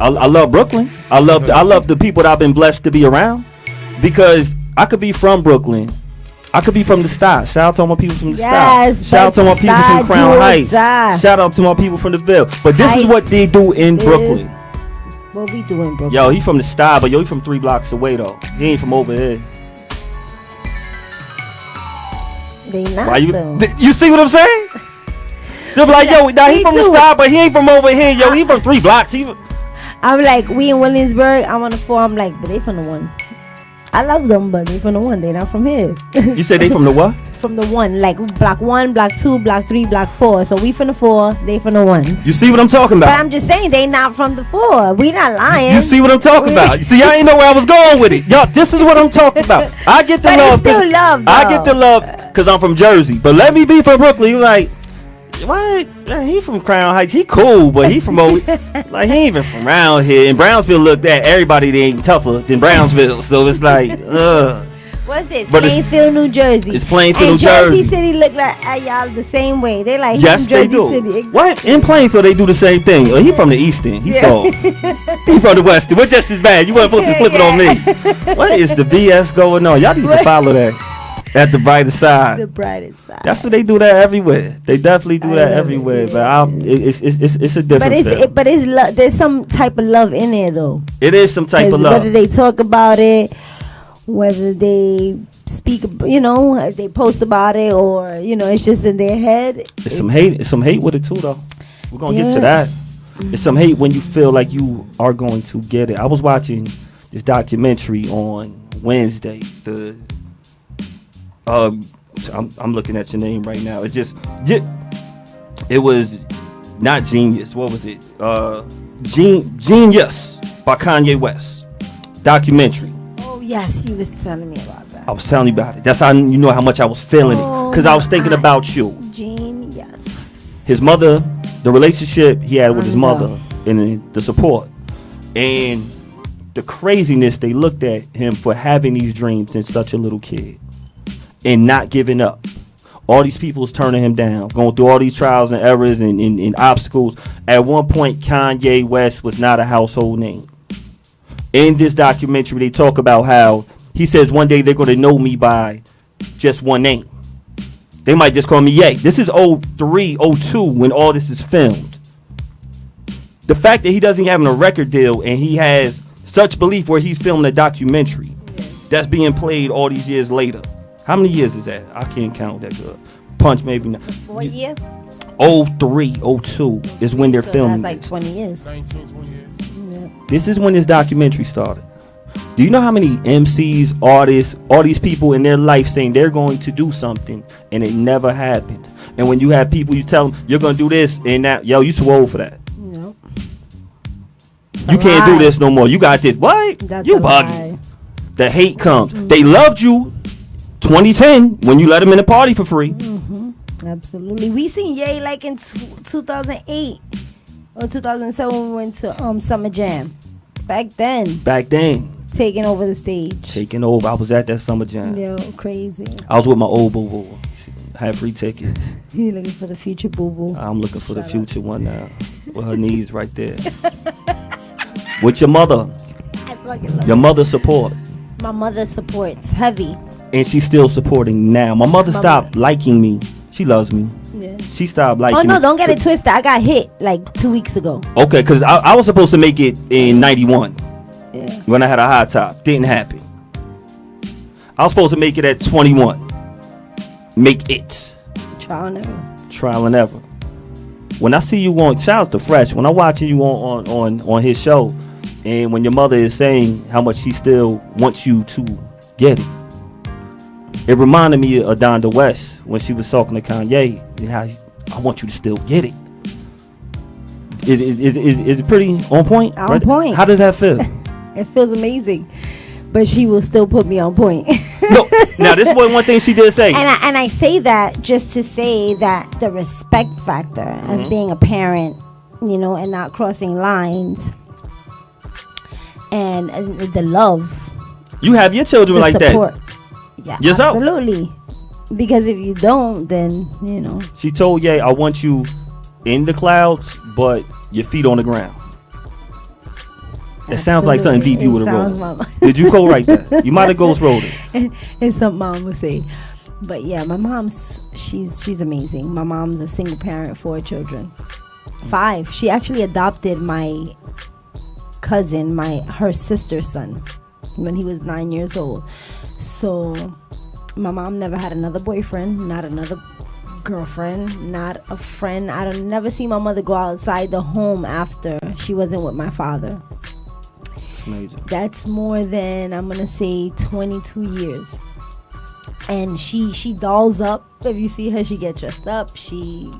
S1: I love Brooklyn. I love the people that I've been blessed to be around, because I could be from Brooklyn. I could be from the Style. Shout out to all my people from the Style. Shout out to my people from Crown Heights. Shout out to my people from the Ville. But this is what they do in Brooklyn.
S3: What we do in Brooklyn?
S1: Yo, he from the Style, but he from 3 blocks away though. He ain't from over here.
S3: They not though.
S1: You see what I'm saying? They're like, yo, now he from the Style, but he ain't from over here. Yo, he from 3 blocks.
S3: I'm like, we in Williamsburg. I'm on the 4. I'm like, but they from the 1. I love them, but they from the 1. They not from here.
S1: You said they from the what?
S3: From the 1, like block 1, block 2, block 3, block 4. So we from the 4, they from the 1.
S1: You see what I'm talking about?
S3: But I'm just saying they not from the 4. We not lying.
S1: You see what I'm talking about? See, I ain't know where I was going with it. Yo, this is what I'm talking about. I get the
S3: but
S1: love.
S3: It's still love, though.
S1: I get the love because I'm from Jersey. But let me be from Brooklyn. You like, what? Man, he from Crown Heights. He cool, but he from over. Like, he ain't even from around here. And Brownsville looked at everybody. They ain't tougher than Brownsville. So it's like, ugh.
S3: What's this?
S1: But
S3: Plainfield, New Jersey.
S1: It's Plainfield,
S3: and
S1: New Jersey.
S3: Jersey City look like y'all the same way. They like
S1: yes,
S3: Jersey
S1: they do.
S3: City.
S1: What? In Plainfield, they do the same thing. He from the East End. He sold. He from the West End. We're just as bad. You wasn't supposed to flip it on me. What is the BS going on? Y'all need to follow that. At the brighter side.
S3: The brighter side.
S1: That's what they do that everywhere. They definitely do that everywhere. But it's a different.
S3: But there's some type of love in there though.
S1: It is some type of love.
S3: Whether they talk about it, whether they speak, they post about it, or it's just in their head.
S1: It's some hate. It's some hate with it too, though. We're gonna get to that. It's some hate when you feel like you are going to get it. I was watching this documentary on Wednesday. I'm looking at your name right now. It was not Genius. What was it? Genius by Kanye West documentary.
S3: Oh yes, you was telling me about that.
S1: I was telling you about it. That's how you know how much I was feeling it, because I was thinking about you.
S3: Genius.
S1: His mother, the relationship he had with his mother, and the support, and the craziness they looked at him for having these dreams in such a little kid. And not giving up. All these people is turning him down, going through all these trials and errors and obstacles. At one point, Kanye West was not a household name. In this documentary, they talk about how he says one day they're going to know me by just one name. They might just call me Ye. This is 03, 02 when all this is filmed. The fact that he doesn't have a record deal and he has such belief where he's filming a documentary that's being played all these years later. How many years is that? I can't count that good. Punch maybe not.
S3: What year?
S1: 03, 02 is when they're filming.
S3: That's like 20 years.
S2: 19, 20 years.
S3: Yeah.
S1: This is when this documentary started. Do you know how many MCs, artists, all these people in their life saying they're going to do something and it never happened? And when you have people, you tell them you're going to do this and that, yo, you too old for that.
S3: No.
S1: You can't do this no more. You got this. What?
S3: That's
S1: You bugging. The hate comes. They loved you 2010 when you let them in the party for free.
S3: Absolutely. We seen Ye like in 2008 or 2007 when we went to Summer Jam. Back then. Taking over the stage.
S1: Taking over. I was at that Summer Jam.
S3: Yo, crazy.
S1: I was with my old boo-boo. She had free tickets.
S3: You looking for the future boo-boo.
S1: I'm looking for the future one now. With her knees right there. With your mother.
S3: I fucking love
S1: Your mother support.
S3: My mother supports heavy.
S1: And she's still supporting now. My mother stopped liking me. She loves me.
S3: Yeah.
S1: She stopped liking me.
S3: Oh no, don't get it twisted. I got hit like 2 weeks ago.
S1: Okay, because I was supposed to make it in 91.
S3: Yeah.
S1: When I had a high top. Didn't happen. I was supposed to make it at 21. Make it.
S3: Trial and error.
S1: Trial and error. When I see you on, shouts to Fresh. When I'm watching you on his show, and when your mother is saying how much she still wants you to get it, it reminded me of Donda West when she was talking to Kanye and how I want you to still get it. Is it pretty on point?
S3: On point.
S1: How does that feel?
S3: It feels amazing, but she will still put me on point.
S1: No, now this was one thing she did say.
S3: And I say that just to say that the respect factor as being a parent, you know, and not crossing lines, and the love.
S1: You have your children like
S3: support.
S1: that.
S3: Yeah,
S1: yourself.
S3: absolutely. Because if you don't, then you know.
S1: She told Ye, I want you in the clouds, but your feet on the ground. It sounds like something deep you would have wrote. Did you co-write that? You might have ghost wrote it.
S3: It's something mom would say. But yeah, my mom's she's amazing. My mom's a single parent, 4 children. 5. She actually adopted my cousin, her sister's son, when he was 9 years old. So my mom never had another boyfriend, not another girlfriend, not a friend. I don't never see my mother go outside the home after she wasn't with my father.
S1: That's amazing.
S3: That's more than, I'm gonna say, 22 years. And she dolls up. If you see her, she get dressed up.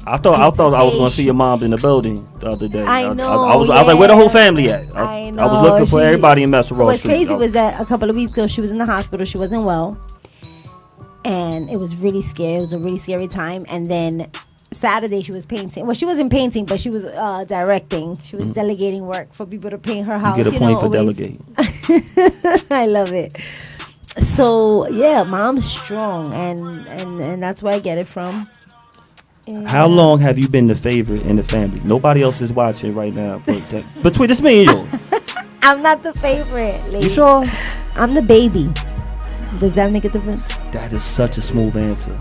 S1: I thought I was gonna see your mom in the building the other day.
S3: I know.
S1: I was like, where the whole family at?
S3: I know.
S1: I was looking for everybody in Metro Road.
S3: What's crazy was that a couple of weeks ago she was in the hospital. She wasn't well, and it was really scary. It was a really scary time. And then Saturday she was painting. Well, she wasn't painting, but she was directing. She was delegating work for people to paint her house.
S1: You get a point for delegating.
S3: I love it. So yeah, mom's strong, and that's where I get it from. And
S1: how long have you been the favorite in the family? Nobody else is watching right now, but between this me and you.
S3: I'm not the favorite, lady.
S1: You sure?
S3: I'm the baby. Does that make a difference?
S1: That is such a smooth answer.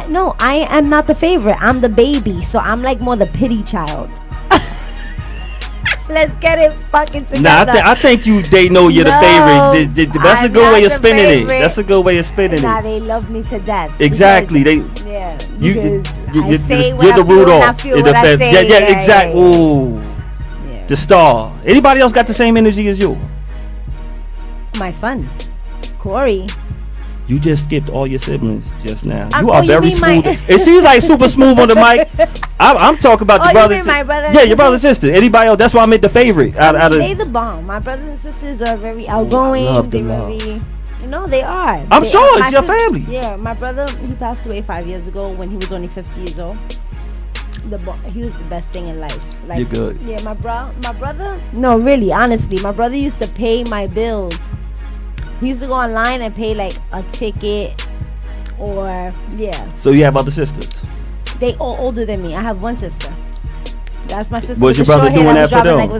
S3: No, I am not the favorite. I'm the baby, so I'm like more the pity child. Let's get it fucking together.
S1: Nah, I think they know you're the favorite. That's a good way of spinning it. That's a good way of spinning it.
S3: Nah, they love me to death.
S1: Exactly.
S3: Yeah.
S1: You're
S3: the
S1: Rudolph.
S3: Yeah,
S1: exactly. Ooh.
S3: Yeah.
S1: The star. Anybody else got the same energy as you?
S3: My son, Corey.
S1: You just skipped all your siblings just now.
S3: You
S1: are very smooth. It seems like super smooth on the mic. I'm talking about the brother.
S3: You mean my brother?
S1: Yeah, your brother and sister. Anybody else? That's why I meant the favorite.
S3: They the bomb. My brothers and sisters are very outgoing. They are.
S1: I'm sure it's your family.
S3: Yeah, my brother, he passed away 5 years ago when he was only 50 years old. He was the best thing in life. Like,
S1: you're good.
S3: Yeah, my brother. No, really, honestly, my brother used to pay my bills. He used to go online and pay like a ticket, or
S1: So you have other sisters?
S3: They all older than me. I have one sister. That's my sister.
S1: Was your brother doing that for them?
S3: Like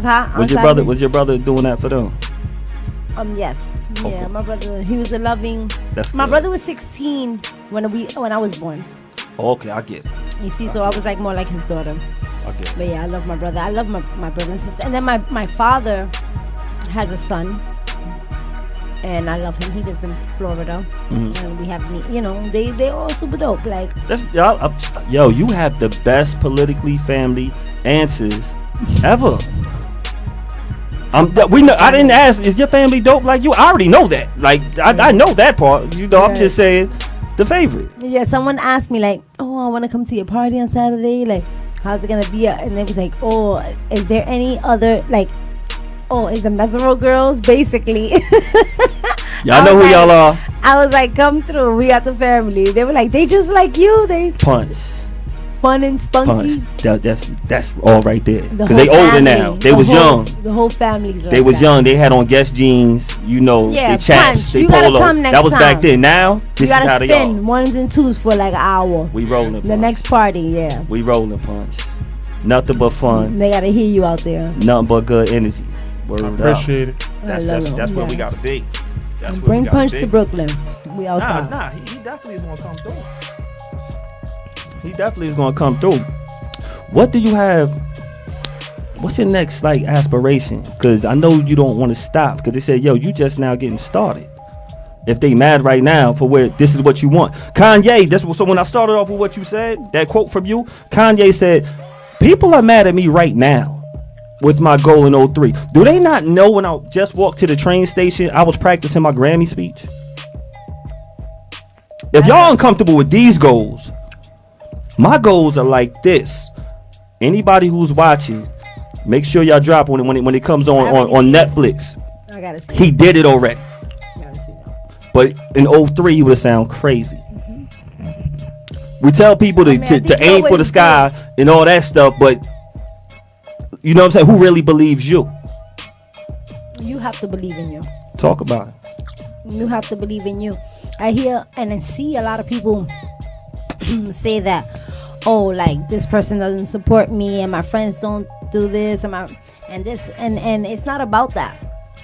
S1: Was your brother doing that for them?
S3: Yes.
S1: Okay.
S3: Yeah, my brother. He was a loving. My brother was 16 when I was born.
S1: Okay, I get it.
S3: You see, so I was like more like his daughter.
S1: Okay.
S3: But yeah, I love my brother. I love my brother and sister. And then my father has a son. And I love him. He lives in Florida, and we have, they all super dope. Like
S1: you have the best politically family answers ever. I didn't ask. Is your family dope like you? I already know that. Like I know that part. I'm just saying the favorite.
S3: Yeah. Someone asked me like, "Oh, I want to come to your party on Saturday. Like, how's it gonna be?" And they was like, "Oh, is there any other like?" Oh, it's the Mesero girls, basically.
S1: Y'all know who y'all are.
S3: I was like, come through. We got the family. They were like, they just like you. They
S1: punch.
S3: Fun and spunky.
S1: Punch. That's all right there. Because they older now. They was young.
S3: The whole family's like
S1: they was young. They had on Guess jeans. They chaps. They polo. That was back then. Now, this is how they are.
S3: You gotta spin 1s and 2s for like an hour.
S1: We rolling.
S3: The next party, yeah.
S1: We rolling, punch. Nothing but fun.
S3: They gotta hear you out there.
S1: Nothing but good energy.
S4: I appreciate it.
S1: That's where we gotta be.
S3: Bring Punch to Brooklyn. We outside.
S1: Nah, he definitely is gonna come through. He definitely is gonna come through. What do you have? What's your next aspiration? Because I know you don't want to stop. Because they said, yo, you just now getting started. if they mad right now for where this is what you want. Kanye, so when I started off with what you said, that quote from you, Kanye said, people are mad at me right now with my goal in 03. Do they not know when I just walked to the train station, I was practicing my Grammy speech? If y'all uncomfortable with these goals, my goals are like this. Anybody who's watching, make sure y'all drop when it comes on Netflix.
S3: I gotta see.
S1: He did it already.
S3: I gotta see that.
S1: But in 03, he would have sound crazy. We tell people to aim for the sky and all that stuff, but you know what I'm saying? Who really believes you?
S3: You have to believe in you.
S1: Talk about it.
S3: You have to believe in you. I hear and I see a lot of people say that, oh, like this person doesn't support me and my friends don't do this and it's not about that.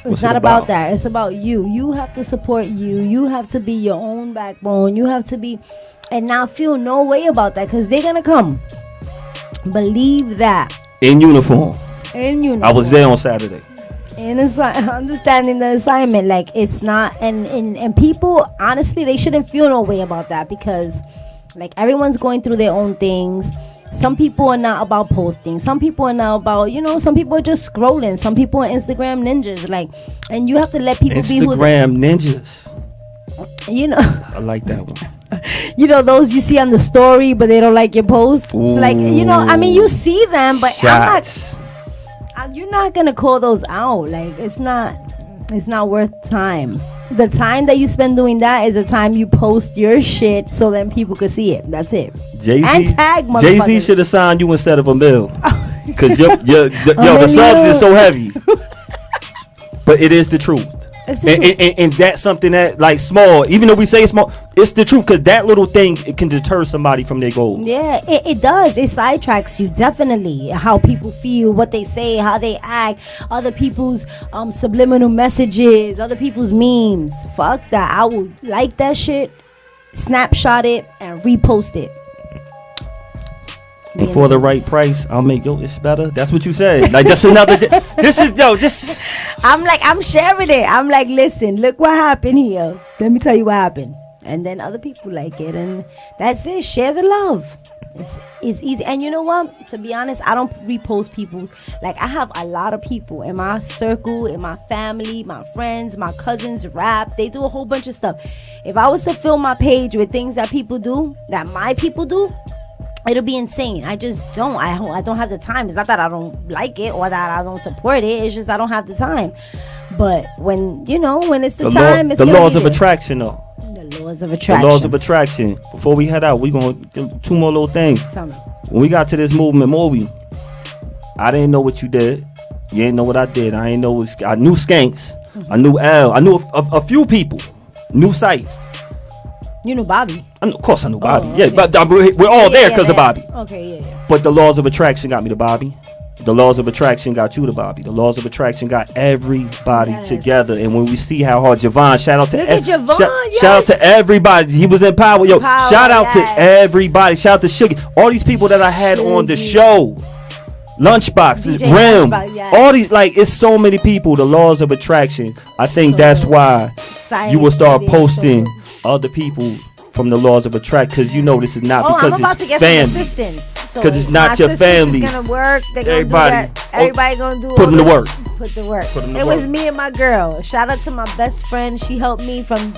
S3: It's not about that. It's about you. You have to support you. You have to be your own backbone. You have to be and not feel no way about that because they're gonna come. Believe that.
S1: In uniform.
S3: In uniform.
S1: I was there on Saturday.
S3: And it's like understanding the assignment, like it's not, and people honestly they shouldn't feel no way about that because like everyone's going through their own things. Some people are not about posting. Some people are not about, some people are just scrolling. Some people are Instagram ninjas, like, and you have to let people be who
S1: Instagram ninjas.
S3: I
S1: like that one.
S3: Those you see on the story, but they don't like your post.
S1: Ooh.
S3: Like, I mean, you see them, but
S1: Shots.
S3: you're not gonna call those out. Like it's not worth time. The time that you spend doing that is the time you post your shit so then people could see it. That's it. And tag motherfuckers.
S1: Jay-Z should have signed you instead of a mill. Cause the subs is so heavy. But it is the truth.
S3: It's the truth.
S1: And that's something that like small, even though we say small, it's the truth because that little thing it can deter somebody from their goal.
S3: Yeah, it does. It sidetracks you definitely. How people feel, what they say, how they act, other people's subliminal messages, other people's memes. Fuck that. I will like that shit, snapshot it, and repost it.
S1: And for the right price, I'll make it's better. That's what you said. Like that's another. This.
S3: I'm sharing it. I'm like, listen, look what happened here. Let me tell you what happened. And then other people like it, and that's it. Share the love. It's easy. And you know what? To be honest, I don't repost people. Like I have a lot of people in my circle, in my family, my friends, my cousins rap. They do a whole bunch of stuff. If I was to fill my page with things that people do, that my people do, it'll be insane. I just don't. I don't have the time. It's not that I don't like it or that I don't support it. It's just I don't have the time. But when it's the time, it's
S1: the laws of attraction, though.
S3: The laws of attraction.
S1: The laws of attraction. Before we head out, we gonna do two more little things.
S3: Tell me.
S1: When we got to this movie, I didn't know what you did. You didn't know what I did. I didn't know. I knew Skanks. I knew L. I knew a few people. New sites.
S3: You knew Bobby.
S1: Of course I knew Bobby.
S3: Okay.
S1: Yeah, but we're all there because of Bobby.
S3: Okay, yeah.
S1: But the laws of attraction got me to Bobby. The laws of attraction got you to Bobby. The laws of attraction got everybody together. And when we see how hard Javon, shout out to shout out to everybody. He was in power. Yo, shout out to everybody. Shout out to Sugar. All these people that I had on the show. Lunchbox, Rim, all these, like, it's so many people. The laws of attraction. I think that's why you will start posting other people from the laws of attraction, because this is not because
S3: I'm about
S1: it's
S3: to get
S1: family.
S3: some assistance.
S1: Because it's not your family.
S3: It's gonna work. They're gonna
S1: Everybody,
S3: do that. Everybody gonna do
S1: put them to work.
S3: Put the work. It was me and my girl. Shout out to my best friend. She helped me from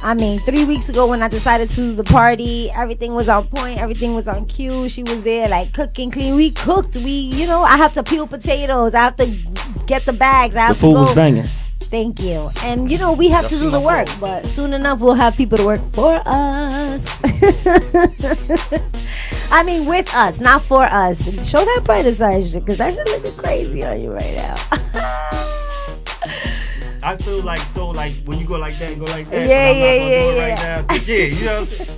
S3: 3 weeks ago when I decided to do the party. Everything was on point. Everything was on cue. She was there, like, cooking, clean. We cooked. I have to peel potatoes. I have to get the bags. I have
S1: the food
S3: to go.
S1: Was banging.
S3: Thank you. And we have to do the work, but soon enough we'll have people to work for us. With us, not for us. Show that brighter side, because that shit looking crazy on you right now.
S1: I feel like when you go like that and go like that.
S3: Yeah.
S1: Right now. Yeah, you know what I'm saying?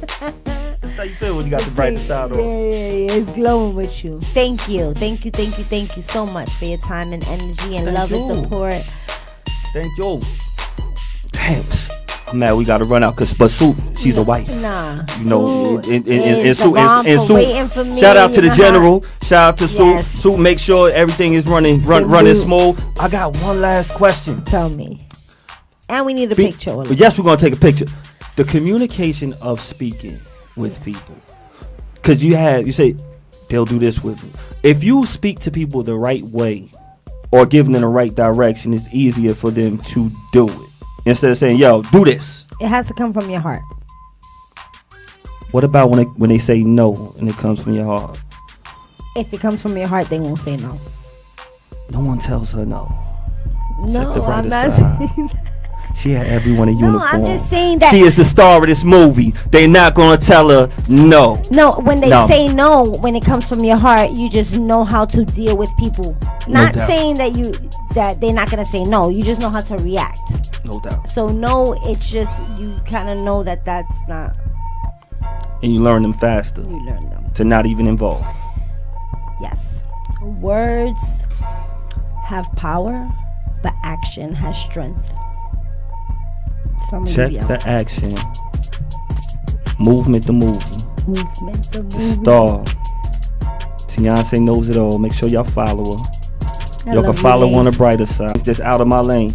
S1: That's how you feel when you got the brighter side on.
S3: Yeah, it's glowing with you. Thank you so much for your time and energy and love and support.
S1: Thank you. Damn, I'm mad we gotta run out but Sue, she's a wife.
S3: Nah,
S1: and
S3: Sue, waiting for me.
S1: Shout out to the general. Shout out to Sue.
S3: Yes.
S1: Sue, make sure everything is running smooth. I got one last question.
S3: Tell me. And we need a picture.
S1: But yes, we're gonna take a picture. The communication of speaking with people, because you say they'll do this with me. If you speak to people the right way or give them the right direction, it's easier for them to do it instead of saying, "Yo, do this."
S3: It has to come from your heart.
S1: What about when they say no and it comes from your heart?
S3: If it comes from your heart, they won't say no.
S1: No one tells her no.
S3: No, I'm not
S1: side.
S3: saying that.
S1: She had everyone in uniform.
S3: No, I'm just saying that.
S1: She is the star of this movie. They're not gonna tell her no.
S3: No, when they say no, when it comes from your heart, you just know how to deal with people. Not saying that they're not gonna say no. You just know how to react.
S1: No doubt.
S3: So no, it's just you kind of know that that's not.
S1: And you learn them faster.
S3: You learn them
S1: to not even involve.
S3: Yes, words have power, but action has strength.
S1: Check the action. Movement the movie.
S3: Movement the movie.
S1: Star. Beyonce knows it all. Make sure y'all follow her. Y'all can follow on the brighter side. It's just out of my lane.